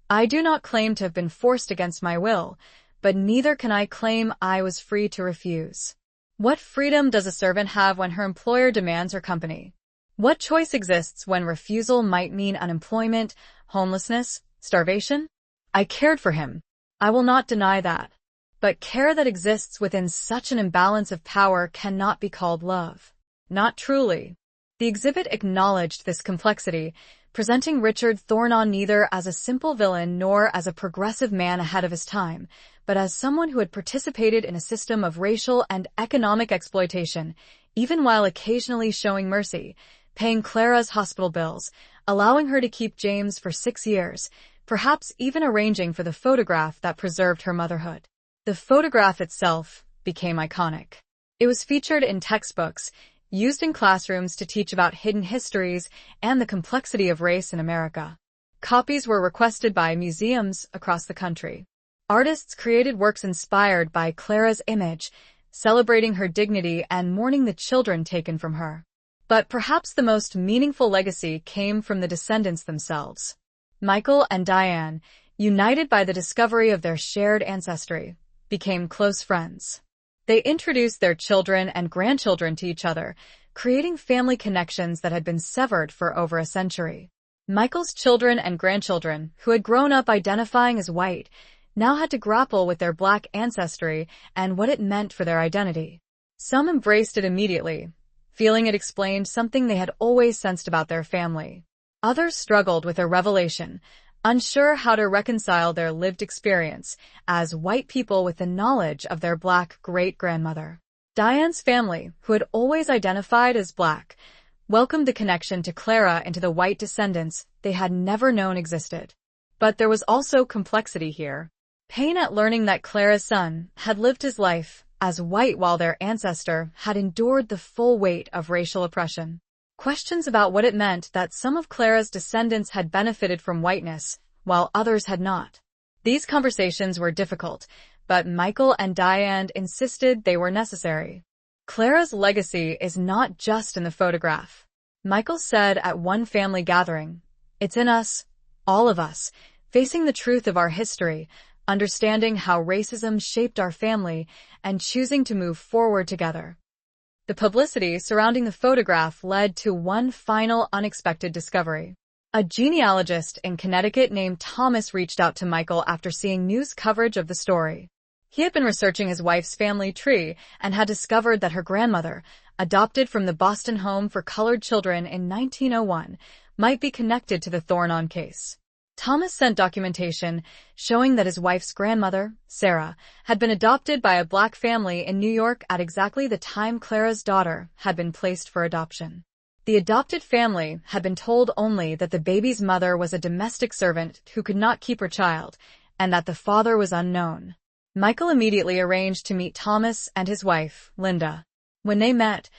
[SPEAKER 1] "I do not claim to have been forced against my will, but neither can I claim I was free to refuse. What freedom does a servant have when her employer demands her company? What choice exists when refusal might mean unemployment, homelessness, starvation? I cared for him. I will not deny that. But care that exists within such an imbalance of power cannot be called love. Not truly." The exhibit acknowledged this complexity, presenting Richard Thornon neither as a simple villain nor as a progressive man ahead of his time, but as someone who had participated in a system of racial and economic exploitation, even while occasionally showing mercy, paying Clara's hospital bills, allowing her to keep James for 6 years, perhaps even arranging for the photograph that preserved her motherhood. The photograph itself became iconic. It was featured in textbooks, used in classrooms to teach about hidden histories and the complexity of race in America. Copies were requested by museums across the country. Artists created works inspired by Clara's image, celebrating her dignity and mourning the children taken from her. But perhaps the most meaningful legacy came from the descendants themselves. Michael and Diane, united by the discovery of their shared ancestry, became close friends. They introduced their children and grandchildren to each other, creating family connections that had been severed for over a century. Michael's children and grandchildren, who had grown up identifying as white, now had to grapple with their black ancestry and what it meant for their identity. Some embraced it immediately, feeling it explained something they had always sensed about their family. Others struggled with a revelation, unsure how to reconcile their lived experience as white people with the knowledge of their black great-grandmother. Diane's family, who had always identified as black, welcomed the connection to Clara into the white descendants they had never known existed. But there was also complexity here. Pain at learning that Clara's son had lived his life as white while their ancestor had endured the full weight of racial oppression. Questions about what it meant that some of Clara's descendants had benefited from whiteness, while others had not. These conversations were difficult, but Michael and Diane insisted they were necessary. Clara's legacy is not just in the photograph. Michael said at one family gathering, "It's in us, all of us, facing the truth of our history, understanding how racism shaped our family, and choosing to move forward together." The publicity surrounding the photograph led to one final unexpected discovery. A genealogist in Connecticut named Thomas reached out to Michael after seeing news coverage of the story. He had been researching his wife's family tree and had discovered that her grandmother, adopted from the Boston Home for Colored Children in 1901, might be connected to the Thornon case. Thomas sent documentation showing that his wife's grandmother, Sarah, had been adopted by a black family in New York at exactly the time Clara's daughter had been placed for adoption. The adopted family had been told only that the baby's mother was a domestic servant who could not keep her child, and that the father was unknown. Michael immediately arranged to meet Thomas and his wife, Linda. When they met,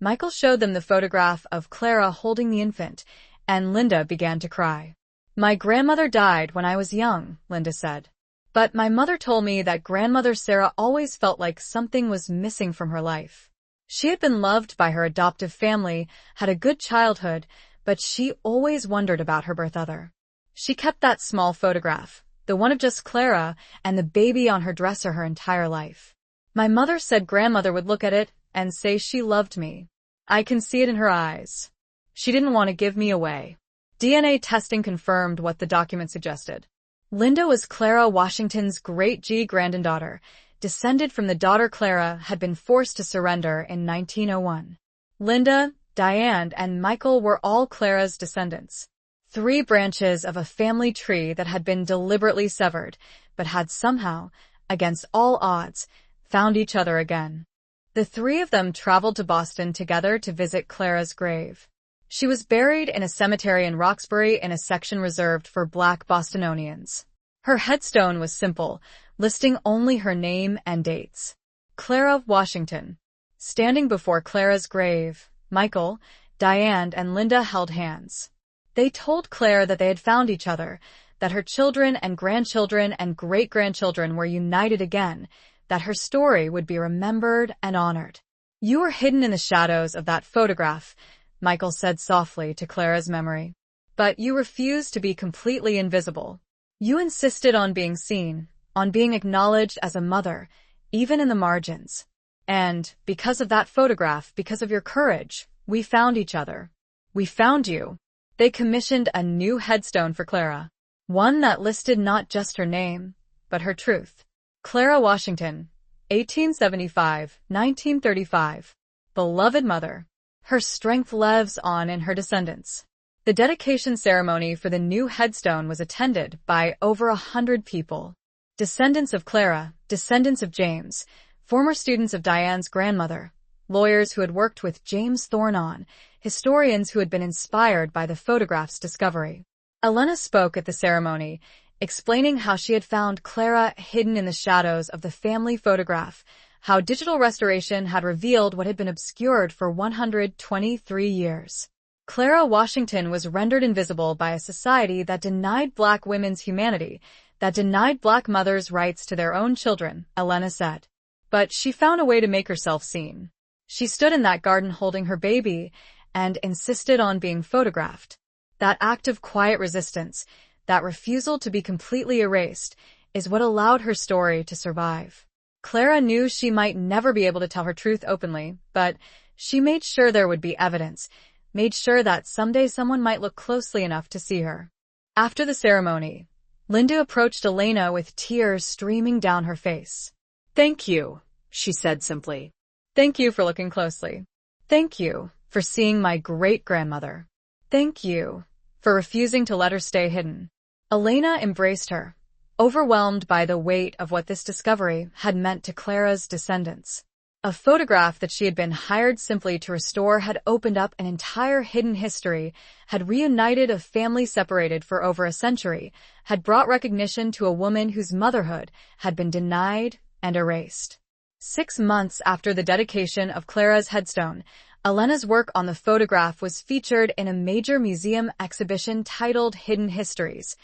[SPEAKER 1] Michael showed them the photograph of Clara holding the infant, and Linda began to cry. "My grandmother died when I was young," Linda said. "But my mother told me that Grandmother Sarah always felt like something was missing from her life. She had been loved by her adoptive family, had a good childhood, but she always wondered about her birth other. She kept that small photograph, the one of just Clara and the baby on her dresser her entire life. My mother said Grandmother would look at it and say she loved me. I can see it in her eyes. She didn't want to give me away." DNA testing confirmed what the document suggested. Linda was Clara Washington's great-granddaughter. descended from the daughter Clara, had been forced to surrender in 1901. Linda, Diane, and Michael were all Clara's descendants. 3 branches of a family tree that had been deliberately severed, but had somehow, against all odds, found each other again. The 3 of them traveled to Boston together to visit Clara's grave. She was buried in a cemetery in Roxbury in a section reserved for Black Bostonians. Her headstone was simple, listing only her name and dates. Clara Washington. Standing before Clara's grave, Michael, Diane, and Linda held hands. They told Clara that they had found each other, that her children and grandchildren and great-grandchildren were united again, that her story would be remembered and honored. "You were hidden in the shadows of that photograph," Michael said softly to Clara's memory. "But you refused to be completely invisible. You insisted on being seen, on being acknowledged as a mother, even in the margins. And, because of that photograph, because of your courage, we found each other. We found you." They commissioned a new headstone for Clara, one that listed not just her name, but her truth. Clara Washington, 1875-1935. Beloved mother. Her strength lives on in her descendants. The dedication ceremony for the new headstone was attended by over 100 people. Descendants of Clara, descendants of James, former students of Diane's grandmother, lawyers who had worked with James Thorne, historians who had been inspired by the photograph's discovery. Elena spoke at the ceremony, explaining how she had found Clara hidden in the shadows of the family photograph, how digital restoration had revealed what had been obscured for 123 years. Clara Washington was rendered invisible by a society that denied Black women's humanity, that denied Black mothers' rights to their own children, Elena said. But she found a way to make herself seen. She stood in that garden holding her baby and insisted on being photographed. That act of quiet resistance, that refusal to be completely erased, is what allowed her story to survive. Clara knew she might never be able to tell her truth openly, but she made sure there would be evidence, made sure that someday someone might look closely enough to see her. After the ceremony, Linda approached Elena with tears streaming down her face.
[SPEAKER 2] "Thank you," she said simply.
[SPEAKER 1] "Thank you for looking closely. Thank you for seeing my great-grandmother. Thank you for refusing to let her stay hidden." Elena embraced her, overwhelmed by the weight of what this discovery had meant to Clara's descendants. A photograph that she had been hired simply to restore had opened up an entire hidden history, had reunited a family separated for over a century, had brought recognition to a woman whose motherhood had been denied and erased. 6 months after the dedication of Clara's headstone, Elena's work on the photograph was featured in a major museum exhibition titled Hidden Histories: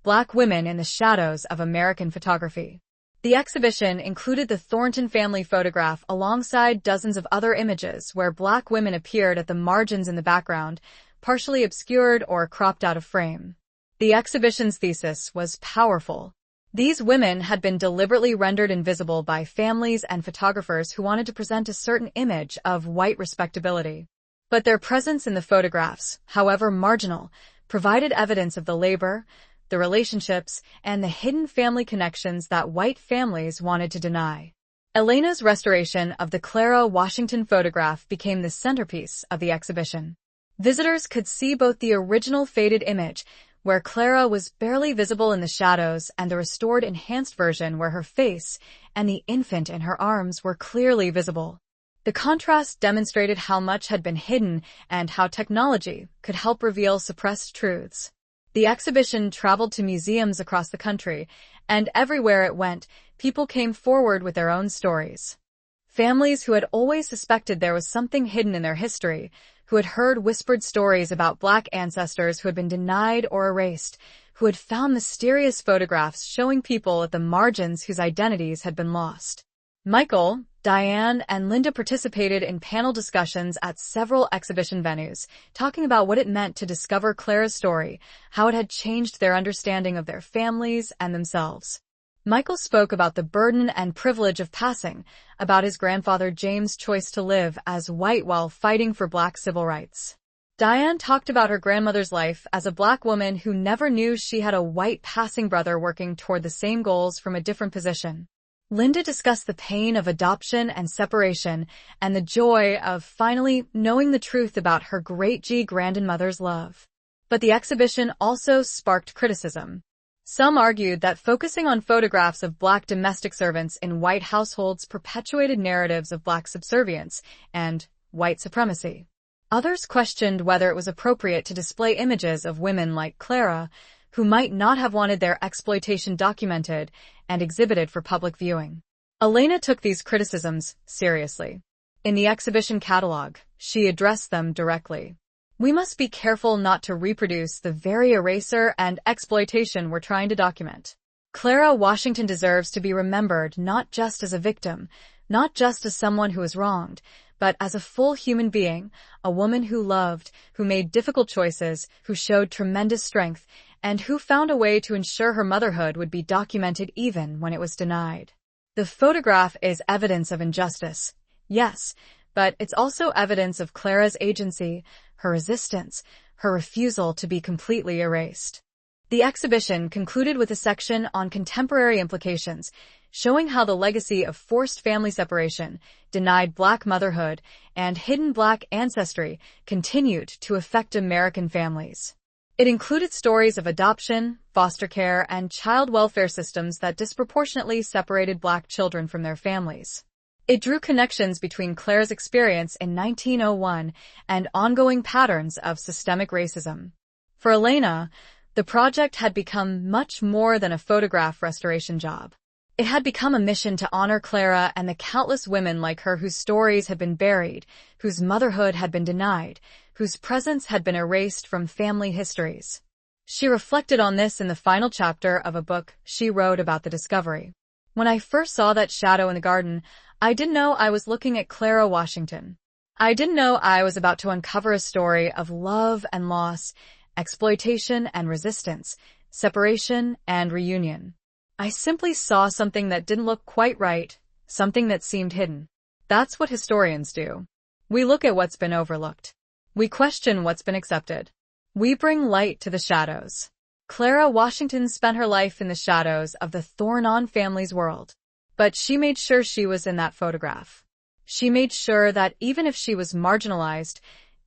[SPEAKER 1] Black Women in the Shadows of American Photography. The exhibition included the Thornton family photograph alongside dozens of other images where Black women appeared at the margins in the background, partially obscured or cropped out of frame. The exhibition's thesis was powerful. These women had been deliberately rendered invisible by families and photographers who wanted to present a certain image of white respectability. But their presence in the photographs, however marginal, provided evidence of the labor, the relationships, and the hidden family connections that white families wanted to deny. Elena's restoration of the Clara Washington photograph became the centerpiece of the exhibition. Visitors could see both the original faded image, where Clara was barely visible in the shadows, and the restored enhanced version where her face and the infant in her arms were clearly visible. The contrast demonstrated how much had been hidden and how technology could help reveal suppressed truths. The exhibition traveled to museums across the country, and everywhere it went, people came forward with their own stories. Families who had always suspected there was something hidden in their history, who had heard whispered stories about Black ancestors who had been denied or erased, who had found mysterious photographs showing people at the margins whose identities had been lost. Michael, Diane, and Linda participated in panel discussions at several exhibition venues, talking about what it meant to discover Clara's story, how it had changed their understanding of their families and themselves. Michael spoke about the burden and privilege of passing, about his grandfather James' choice to live as white while fighting for Black civil rights. Diane talked about her grandmother's life as a Black woman who never knew she had a white passing brother working toward the same goals from a different position. Linda discussed the pain of adoption and separation and the joy of finally knowing the truth about her great-grandmother's love. But the exhibition also sparked criticism. Some argued that focusing on photographs of Black domestic servants in white households perpetuated narratives of Black subservience and white supremacy. Others questioned whether it was appropriate to display images of women like Clara, who might not have wanted their exploitation documented and exhibited for public viewing. Elena took these criticisms seriously. In the exhibition catalog, she addressed them directly. We must be careful not to reproduce the very eraser and exploitation we're trying to document. Clara Washington deserves to be remembered not just as a victim, not just as someone who was wronged, but as a full human being, a woman who loved, who made difficult choices, who showed tremendous strength, and who found a way to ensure her motherhood would be documented even when it was denied. The photograph is evidence of injustice, yes, but it's also evidence of Clara's agency, her resistance, her refusal to be completely erased. The exhibition concluded with a section on contemporary implications, showing how the legacy of forced family separation, denied Black motherhood, and hidden Black ancestry continued to affect American families. It included stories of adoption, foster care, and child welfare systems that disproportionately separated Black children from their families. It drew connections between Clara's experience in 1901 and ongoing patterns of systemic racism. For Elena, the project had become much more than a photograph restoration job. It had become a mission to honor Clara and the countless women like her whose stories had been buried, whose motherhood had been denied, whose presence had been erased from family histories. She reflected on this in the final chapter of a book she wrote about the discovery. When I first saw that shadow in the garden, I didn't know I was looking at Clara Washington. I didn't know I was about to uncover a story of love and loss, exploitation and resistance, separation and reunion. I simply saw something that didn't look quite right, something that seemed hidden. That's what historians do. We look at what's been overlooked. We question what's been accepted. We bring light to the shadows. Clara Washington spent her life in the shadows of the Thornon family's world. But she made sure she was in that photograph. She made sure that even if she was marginalized,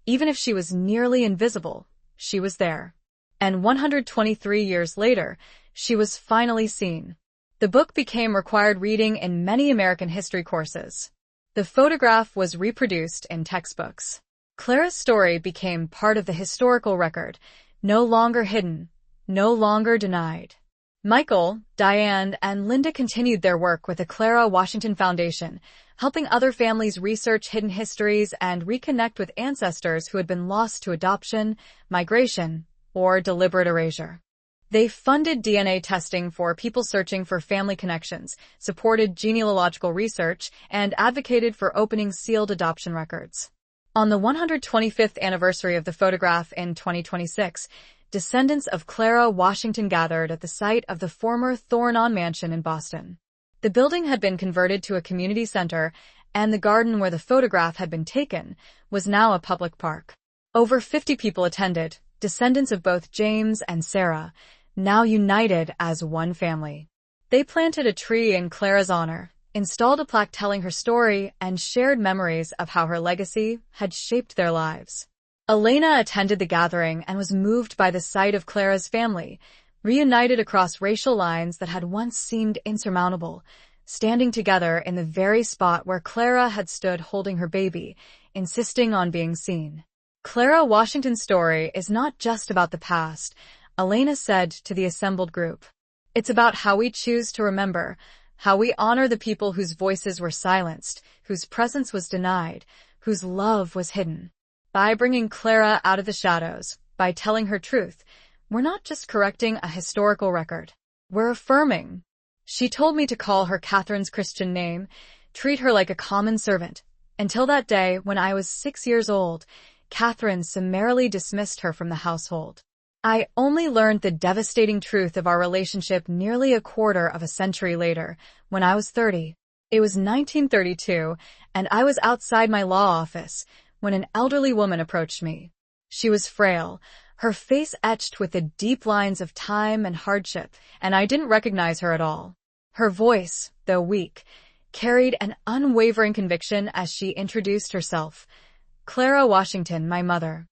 [SPEAKER 1] even if she was nearly invisible, she was there. And 123 years later, she was finally seen. The book became required reading in many American history courses. The photograph was reproduced in textbooks. Clara's story became part of the historical record, no longer hidden, no longer denied. Michael, Diane, and Linda continued their work with the Clara Washington Foundation, helping other families research hidden histories and reconnect with ancestors who had been lost to adoption, migration, or deliberate erasure. They funded DNA testing for people searching for family connections, supported genealogical research, and advocated for opening sealed adoption records. On the 125th anniversary of the photograph in 2026, descendants of Clara Washington gathered at the site of the former Thornon Mansion in Boston. The building had been converted to a community center, and the garden where the photograph had been taken was now a public park. Over 50 people attended, descendants of both James and Sarah, now united as one family. They planted a tree in Clara's honor, installed a plaque telling her story, and shared memories of how her legacy had shaped their lives. Elena attended the gathering and was moved by the sight of Clara's family, reunited across racial lines that had once seemed insurmountable, standing together in the very spot where Clara had stood holding her baby, insisting on being seen. Clara Washington's story is not just about the past, Elena said to the assembled group. It's about how we choose to remember, how we honor the people whose voices were silenced, whose presence was denied, whose love was hidden. By bringing Clara out of the shadows, by telling her truth, we're not just correcting a historical record. We're affirming. She told me to call her Catherine's Christian name, treat her like a common servant. Until that day, when I was 6 years old, Catherine summarily dismissed her from the household. I only learned the devastating truth of our relationship nearly a quarter of a century later, when I was 30. It was 1932, and I was outside my law office, when an elderly woman approached me. She was frail, her face etched with the deep lines of time and hardship, and I didn't recognize her at all. Her voice, though weak, carried an unwavering conviction as she introduced herself. Clara Washington, my mother.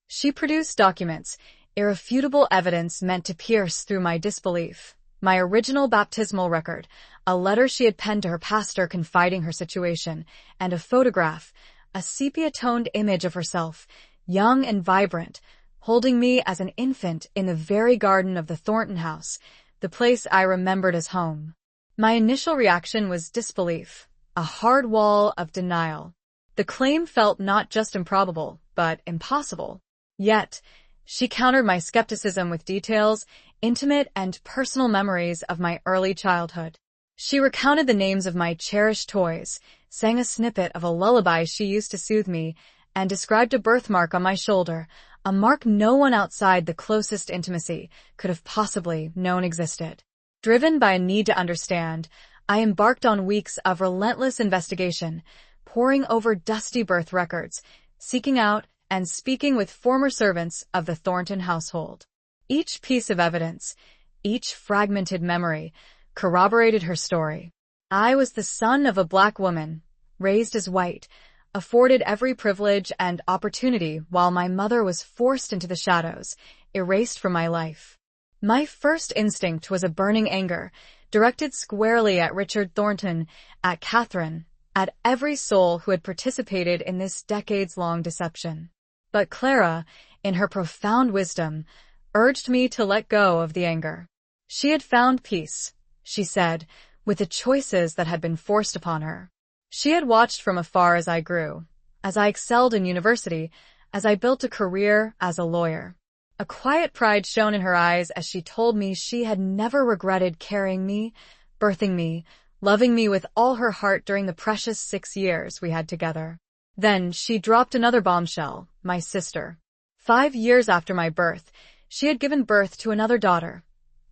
[SPEAKER 1] She produced documents, irrefutable evidence meant to pierce through my disbelief. My original baptismal record, a letter she had penned to her pastor confiding her situation, and a photograph, a sepia-toned image of herself, young and vibrant, holding me as an infant in the very garden of the Thornton house, the place I remembered as home. My initial reaction was disbelief, a hard wall of denial. The claim felt not just improbable, but impossible. Yet, she countered my skepticism with details, intimate and personal memories of my early childhood. She recounted the names of my cherished toys, sang a snippet of a lullaby she used to soothe me, and described a birthmark on my shoulder, a mark no one outside the closest intimacy could have possibly known existed. Driven by a need to understand, I embarked on weeks of relentless investigation, poring over dusty birth records, seeking out and speaking with former servants of the Thornton household. Each piece of evidence, each fragmented memory, corroborated her story. I was the son of a black woman, raised as white, afforded every privilege and opportunity while my mother was forced into the shadows, erased from my life. My first instinct was a burning anger, directed squarely at Richard Thornton, at Catherine, at every soul who had participated in this decades-long deception. But Clara, in her profound wisdom, urged me to let go of the anger. She had found peace, she said, with the choices that had been forced upon her. She had watched from afar as I grew, as I excelled in university, as I built a career as a lawyer. A quiet pride shone in her eyes as she told me she had never regretted carrying me, birthing me, loving me with all her heart during the precious 6 years we had together. Then she dropped another bombshell, my sister. 5 years after my birth, she had given birth to another daughter,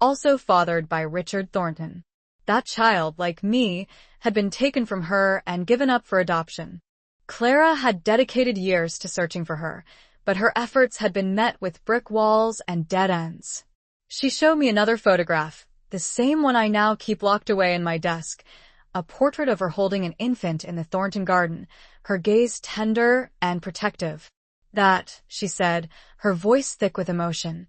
[SPEAKER 1] also fathered by Richard Thornton. That child, like me, had been taken from her and given up for adoption. Clara had dedicated years to searching for her, but her efforts had been met with brick walls and dead ends. She showed me another photograph, the same one I now keep locked away in my desk, a portrait of her holding an infant in the Thornton garden, her gaze tender and protective. That, she said, her voice thick with emotion,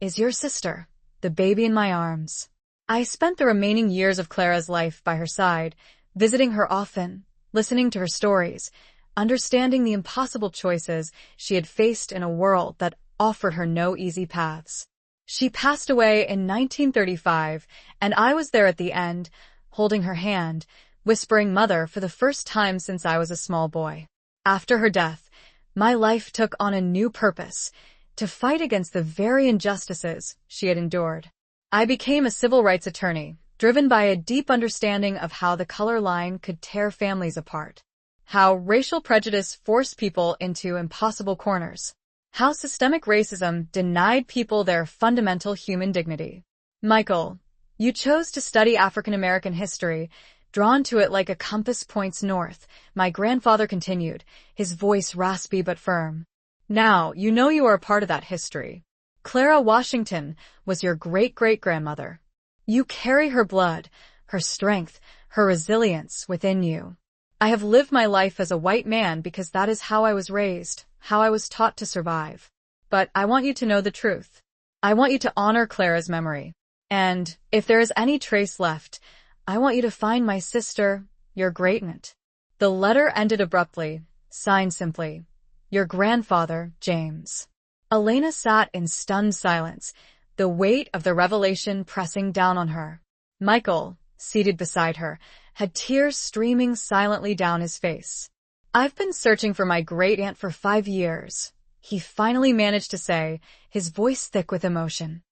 [SPEAKER 1] is your sister, the baby in my arms. I spent the remaining years of Clara's life by her side, visiting her often, listening to her stories, understanding the impossible choices she had faced in a world that offered her no easy paths. She passed away in 1935, and I was there at the end, holding her hand, whispering mother for the first time since I was a small boy. After her death, my life took on a new purpose, to fight against the very injustices she had endured. I became a civil rights attorney, driven by a deep understanding of how the color line could tear families apart, how racial prejudice forced people into impossible corners, how systemic racism denied people their fundamental human dignity. Michael, you chose to study African American history, drawn to it like a compass points north, my grandfather continued, his voice raspy but firm. Now, you know you are a part of that history. Clara Washington was your great-great-grandmother. You carry her blood, her strength, her resilience within you. I have lived my life as a white man because that is how I was raised, how I was taught to survive. But I want you to know the truth. I want you to honor Clara's memory. And, if there is any trace left, I want you to find my sister, your great-aunt. The letter ended abruptly, signed simply, your grandfather, James. Elena sat in stunned silence, the weight of the revelation pressing down on her. Michael, seated beside her, had tears streaming silently down his face. I've been searching for my great-aunt for 5 years, he finally managed to say, his voice thick with emotion.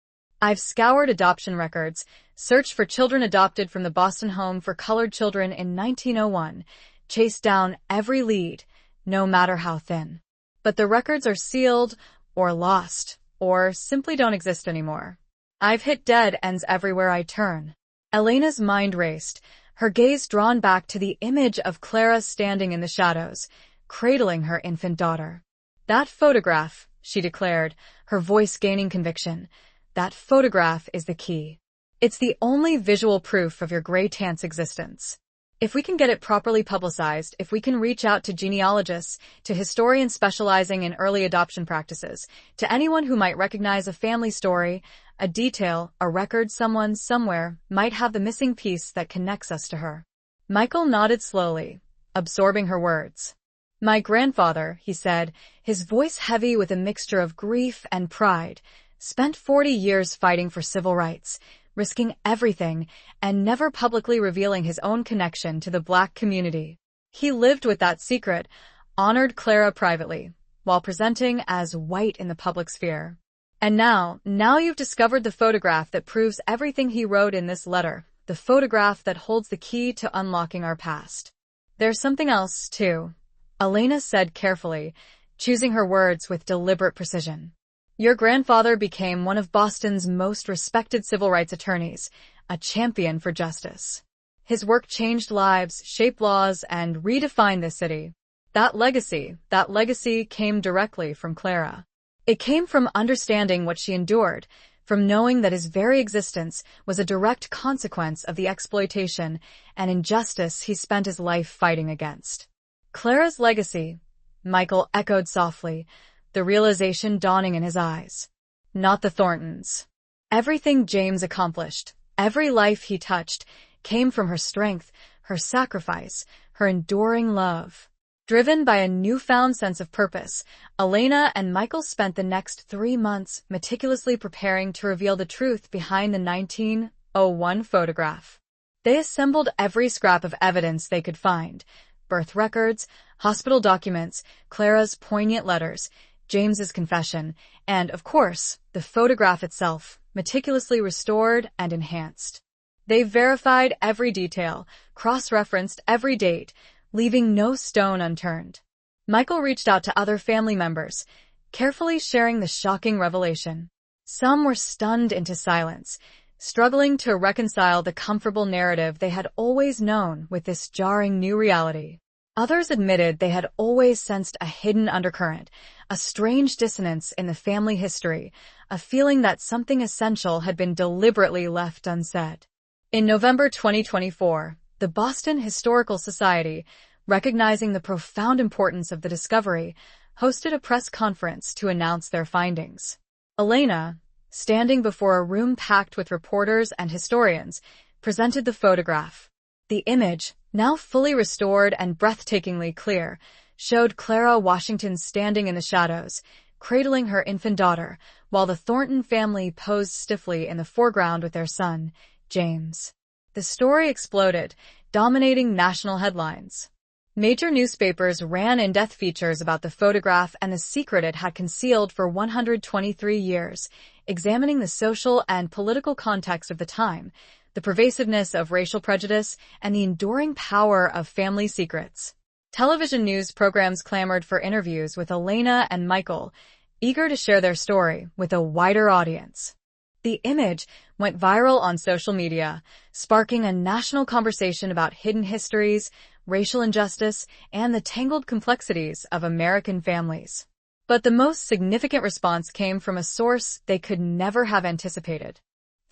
[SPEAKER 1] I've scoured adoption records, searched for children adopted from the Boston Home for Colored Children in 1901, chased down every lead, no matter how thin. But the records are sealed, or lost, or simply don't exist anymore. I've hit dead ends everywhere I turn. Elena's mind raced, her gaze drawn back to the image of Clara standing in the shadows, cradling her infant daughter. That photograph, she declared, her voice gaining conviction, that photograph is the key. It's the only visual proof of your gray tant's existence. If we can get it properly publicized, if we can reach out to genealogists, to historians specializing in early adoption practices, to anyone who might recognize a family story, a detail, a record someone somewhere might have the missing piece that connects us to her. Michael nodded slowly, absorbing her words. My grandfather, he said, his voice heavy with a mixture of grief and pride, spent 40 years fighting for civil rights, risking everything and never publicly revealing his own connection to the Black community. He lived with that secret, honored Clara privately, while presenting as white in the public sphere. And now you've discovered the photograph that proves everything he wrote in this letter, the photograph that holds the key to unlocking our past. There's something else, too, Elena said carefully, choosing her words with deliberate precision. Your grandfather became one of Boston's most respected civil rights attorneys, a champion for justice. His work changed lives, shaped laws, and redefined the city. That legacy came directly from Clara. It came from understanding what she endured, from knowing that his very existence was a direct consequence of the exploitation and injustice he spent his life fighting against. Clara's legacy, Michael echoed softly, the realization dawning in his eyes. Not the Thorntons. Everything James accomplished, every life he touched, came from her strength, her sacrifice, her enduring love. Driven by a newfound sense of purpose, Elena and Michael spent the next 3 months meticulously preparing to reveal the truth behind the 1901 photograph. They assembled every scrap of evidence they could find: birth records, hospital documents, Clara's poignant letters, James's confession, and, of course, the photograph itself, meticulously restored and enhanced. They verified every detail, cross-referenced every date, leaving no stone unturned. Michael reached out to other family members, carefully sharing the shocking revelation. Some were stunned into silence, struggling to reconcile the comfortable narrative they had always known with this jarring new reality. Others admitted they had always sensed a hidden undercurrent, a strange dissonance in the family history, a feeling that something essential had been deliberately left unsaid. In November 2024, the Boston Historical Society, recognizing the profound importance of the discovery, hosted a press conference to announce their findings. Elena, standing before a room packed with reporters and historians, presented the photograph. The image, now fully restored and breathtakingly clear, showed Clara Washington standing in the shadows, cradling her infant daughter, while the Thornton family posed stiffly in the foreground with their son, James. The story exploded, dominating national headlines. Major newspapers ran in-depth features about the photograph and the secret it had concealed for 123 years, examining the social and political context of the time, the pervasiveness of racial prejudice, and the enduring power of family secrets. Television news programs clamored for interviews with Elena and Michael, eager to share their story with a wider audience. The image went viral on social media, sparking a national conversation about hidden histories, racial injustice, and the tangled complexities of American families. But the most significant response came from a source they could never have anticipated.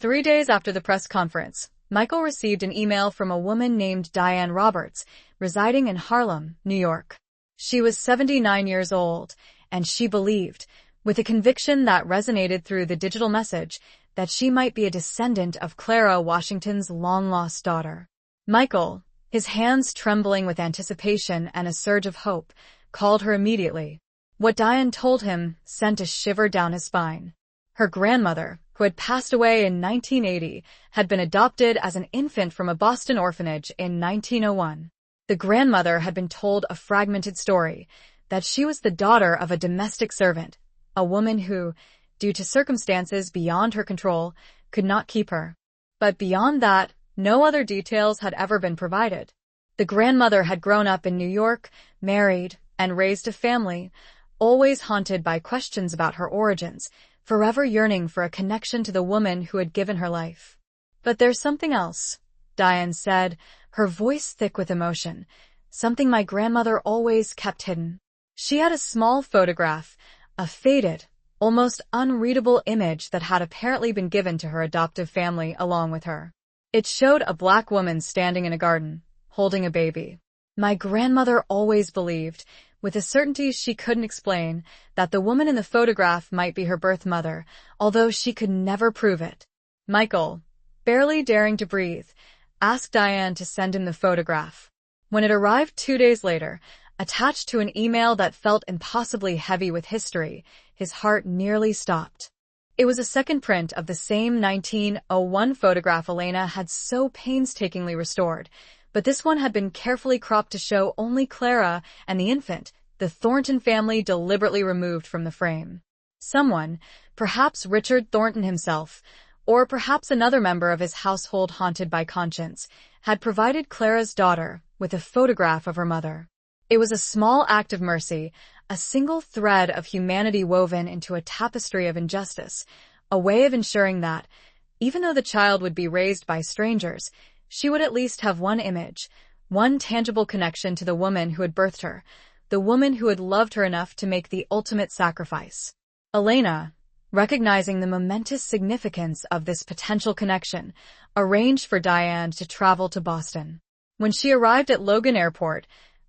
[SPEAKER 1] 3 days after the press conference, Michael received an email from a woman named Diane Roberts, residing in Harlem, New York. She was 79 years old, and she believed, with a conviction that resonated through the digital message, that she might be a descendant of Clara Washington's long-lost daughter. Michael, his hands trembling with anticipation and a surge of hope, called her immediately. What Diane told him sent a shiver down his spine. Her grandmother, who had passed away in 1980, had been adopted as an infant from a Boston orphanage in 1901. The grandmother had been told a fragmented story, that she was the daughter of a domestic servant, a woman who, due to circumstances beyond her control, could not keep her. But beyond that, no other details had ever been provided. The grandmother had grown up in New York, married, and raised a family, always haunted by questions about her origins, forever yearning for a connection to the woman who had given her life. But there's something else, Diane said, her voice thick with emotion, something my grandmother always kept hidden. She had a small photograph, a faded, almost unreadable image that had apparently been given to her adoptive family along with her. It showed a black woman standing in a garden, holding a baby. My grandmother always believed, with a certainty she couldn't explain, that the woman in the photograph might be her birth mother, although she could never prove it. Michael, barely daring to breathe, asked Diane to send him the photograph. When it arrived 2 days later, attached to an email that felt impossibly heavy with history, his heart nearly stopped. It was a second print of the same 1901 photograph Elena had so painstakingly restored, but this one had been carefully cropped to show only Clara and the infant, the Thornton family deliberately removed from the frame. Someone, perhaps Richard Thornton himself, or perhaps another member of his household haunted by conscience, had provided Clara's daughter with a photograph of her mother. It was a small act of mercy, a single thread of humanity woven into a tapestry of injustice, a way of ensuring that, even though the child would be raised by strangers, she would at least have one image, one tangible connection to the woman who had birthed her, the woman who had loved her enough to make the ultimate sacrifice. Elena, recognizing the momentous significance of this potential connection, arranged for Diane to travel to Boston. When she arrived at Logan Airport,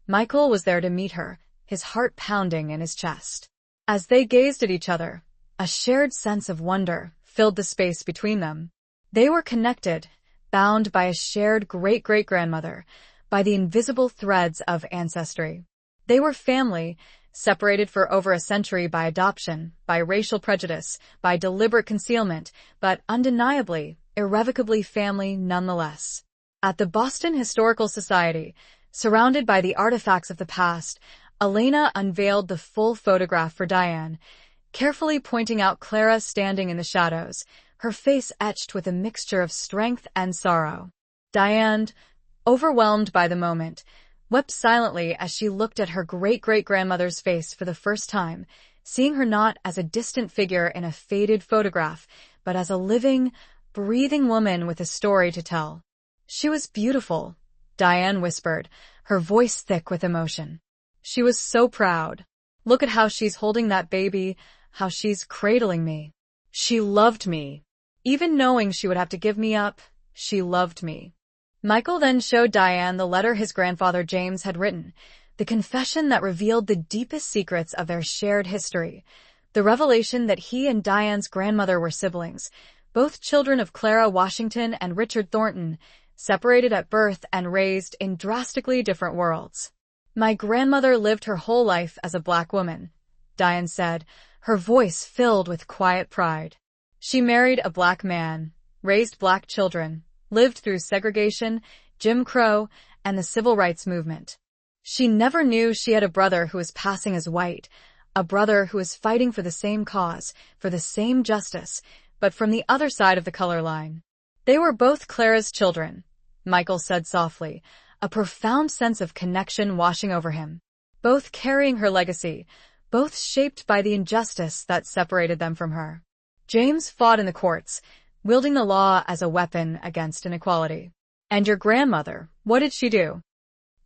[SPEAKER 1] Michael was there to meet her, his heart pounding in his chest. As they gazed at each other, a shared sense of wonder filled the space between them. They were connected, bound by a shared great-great-grandmother, by the invisible threads of ancestry. They were family, separated for over a century by adoption, by racial prejudice, by deliberate concealment, but undeniably, irrevocably family nonetheless. At the Boston Historical Society, surrounded by the artifacts of the past, Elena unveiled the full photograph for Diane, carefully pointing out Clara standing in the shadows, her face etched with a mixture of strength and sorrow. Diane, overwhelmed by the moment, wept silently as she looked at her great-great-grandmother's face for the first time, seeing her not as a distant figure in a faded photograph, but as a living, breathing woman with a story to tell. She was beautiful, Diane whispered, her voice thick with emotion. She was so proud. Look at how she's holding that baby, how she's cradling me. She loved me. Even knowing she would have to give me up, she loved me. Michael then showed Diane the letter his grandfather James had written, the confession that revealed the deepest secrets of their shared history, the revelation that he and Diane's grandmother were siblings, both children of Clara Washington and Richard Thornton, separated at birth and raised in drastically different worlds. My grandmother lived her whole life as a black woman, Diane said, her voice filled with quiet pride. She married a black man, raised black children, lived through segregation, Jim Crow, and the civil rights movement. She never knew she had a brother who was passing as white, a brother who was fighting for the same cause, for the same justice, but from the other side of the color line. They were both Clara's children, Michael said softly, a profound sense of connection washing over him. Both carrying her legacy, both shaped by the injustice that separated them from her. James fought in the courts, wielding the law as a weapon against inequality. And your grandmother, what did she do?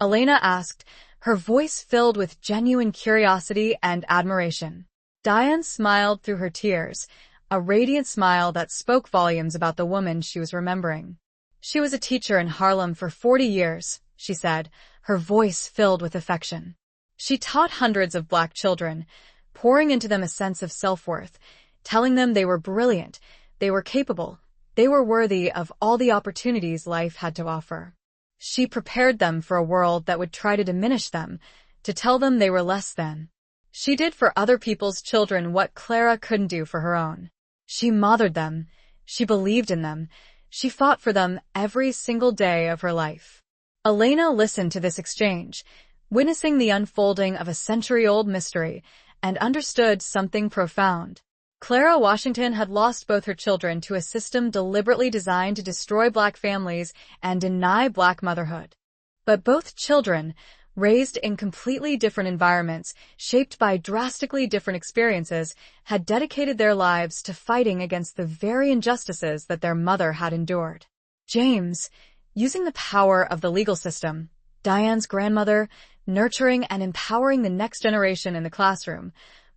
[SPEAKER 1] Elena asked, her voice filled with genuine curiosity and admiration. Diane smiled through her tears, a radiant smile that spoke volumes about the woman she was remembering. She was a teacher in Harlem for 40 years, she said, her voice filled with affection. She taught hundreds of black children, pouring into them a sense of self-worth, telling them they were brilliant, they were capable, they were worthy of all the opportunities life had to offer. She prepared them for a world that would try to diminish them, to tell them they were less than. She did for other people's children what Clara couldn't do for her own. She mothered them, she believed in them, she fought for them every single day of her life. Elena listened to this exchange, witnessing the unfolding of a century-old mystery, and understood something profound. Clara Washington had lost both her children to a system deliberately designed to destroy black families and deny black motherhood. But both children, raised in completely different environments, shaped by drastically different experiences, had dedicated their lives to fighting against the very injustices that their mother had endured. James, using the power of the legal system, Diane's grandmother, nurturing and empowering the next generation in the classroom,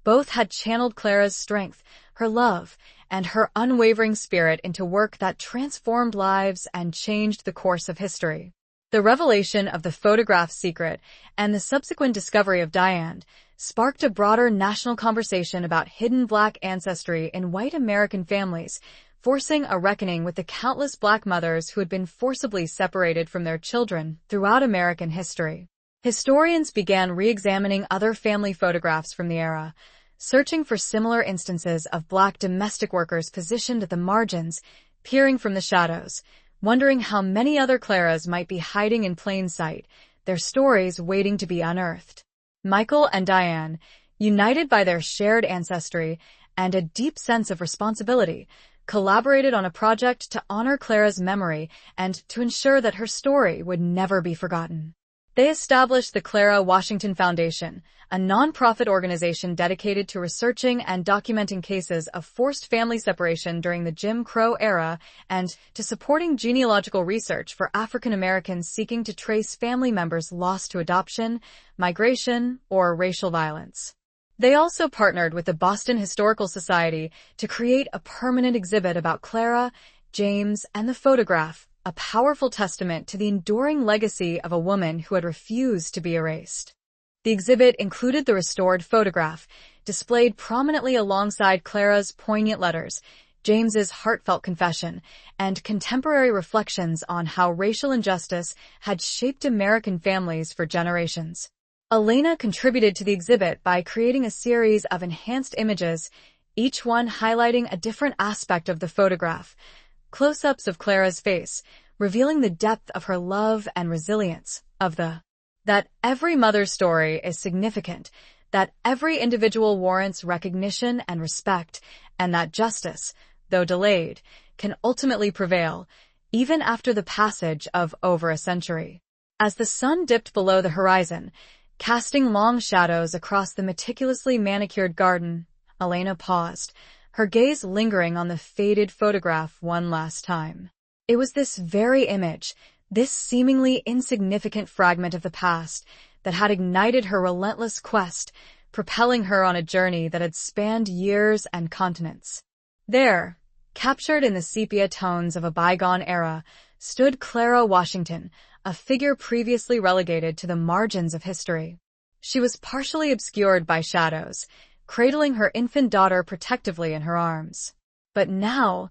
[SPEAKER 1] Both had channeled Clara's strength, her love, and her unwavering spirit into work that transformed lives and changed the course of history. The revelation of the photograph secret and the subsequent discovery of Diane sparked a broader national conversation about hidden Black ancestry in white American families, forcing a reckoning with the countless Black mothers who had been forcibly separated from their children throughout American history. Historians began re-examining other family photographs from the era, searching for similar instances of Black domestic workers positioned at the margins, peering from the shadows, wondering how many other Claras might be hiding in plain sight, their stories waiting to be unearthed. Michael and Diane, united by their shared ancestry and a deep sense of responsibility, collaborated on a project to honor Clara's memory and to ensure that her story would never be forgotten. They established the Clara Washington Foundation, a nonprofit organization dedicated to researching and documenting cases of forced family separation during the Jim Crow era and to supporting genealogical research for African Americans seeking to trace family members lost to adoption, migration, or racial violence. They also partnered with the Boston Historical Society to create a permanent exhibit about Clara, James, and the photograph, a powerful testament to the enduring legacy of a woman who had refused to be erased. The exhibit included the restored photograph, displayed prominently alongside Clara's poignant letters, James's heartfelt confession, and contemporary reflections on how racial injustice had shaped American families for generations. Elena contributed to the exhibit by creating a series of enhanced images, each one highlighting a different aspect of the photograph. Close-ups of Clara's face, revealing the depth of her love and resilience, that every mother's story is significant, that every individual warrants recognition and respect, and that justice, though delayed, can ultimately prevail, even after the passage of over a century. As the sun dipped below the horizon, casting long shadows across the meticulously manicured garden, Elena paused, her gaze lingering on the faded photograph one last time. It was this very image, this seemingly insignificant fragment of the past, that had ignited her relentless quest, propelling her on a journey that had spanned years and continents. There, captured in the sepia tones of a bygone era, stood Clara Washington, a figure previously relegated to the margins of history. She was partially obscured by shadows, cradling her infant daughter protectively in her arms. But now,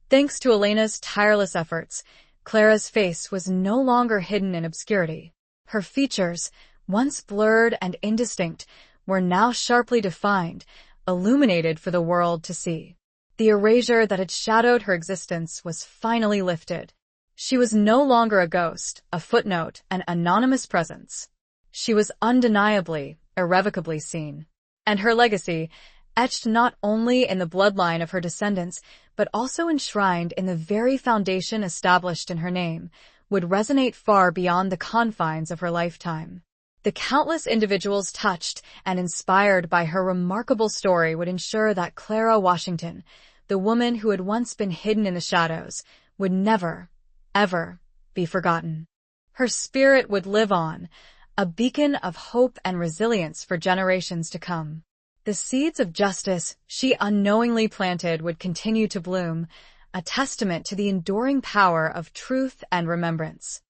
[SPEAKER 1] thanks to Elena's tireless efforts, Clara's face was no longer hidden in obscurity. Her features, once blurred and indistinct, were now sharply defined, illuminated for the world to see. The erasure that had shadowed her existence was finally lifted. She was no longer a ghost, a footnote, an anonymous presence. She was undeniably, irrevocably seen. And her legacy, etched not only in the bloodline of her descendants, but also enshrined in the very foundation established in her name, would resonate far beyond the confines of her lifetime. The countless individuals touched and inspired by her remarkable story would ensure that Clara Washington, the woman who had once been hidden in the shadows, would never, ever be forgotten. Her spirit would live on, a beacon of hope and resilience for generations to come. The seeds of justice she unknowingly planted would continue to bloom, a testament to the enduring power of truth and remembrance.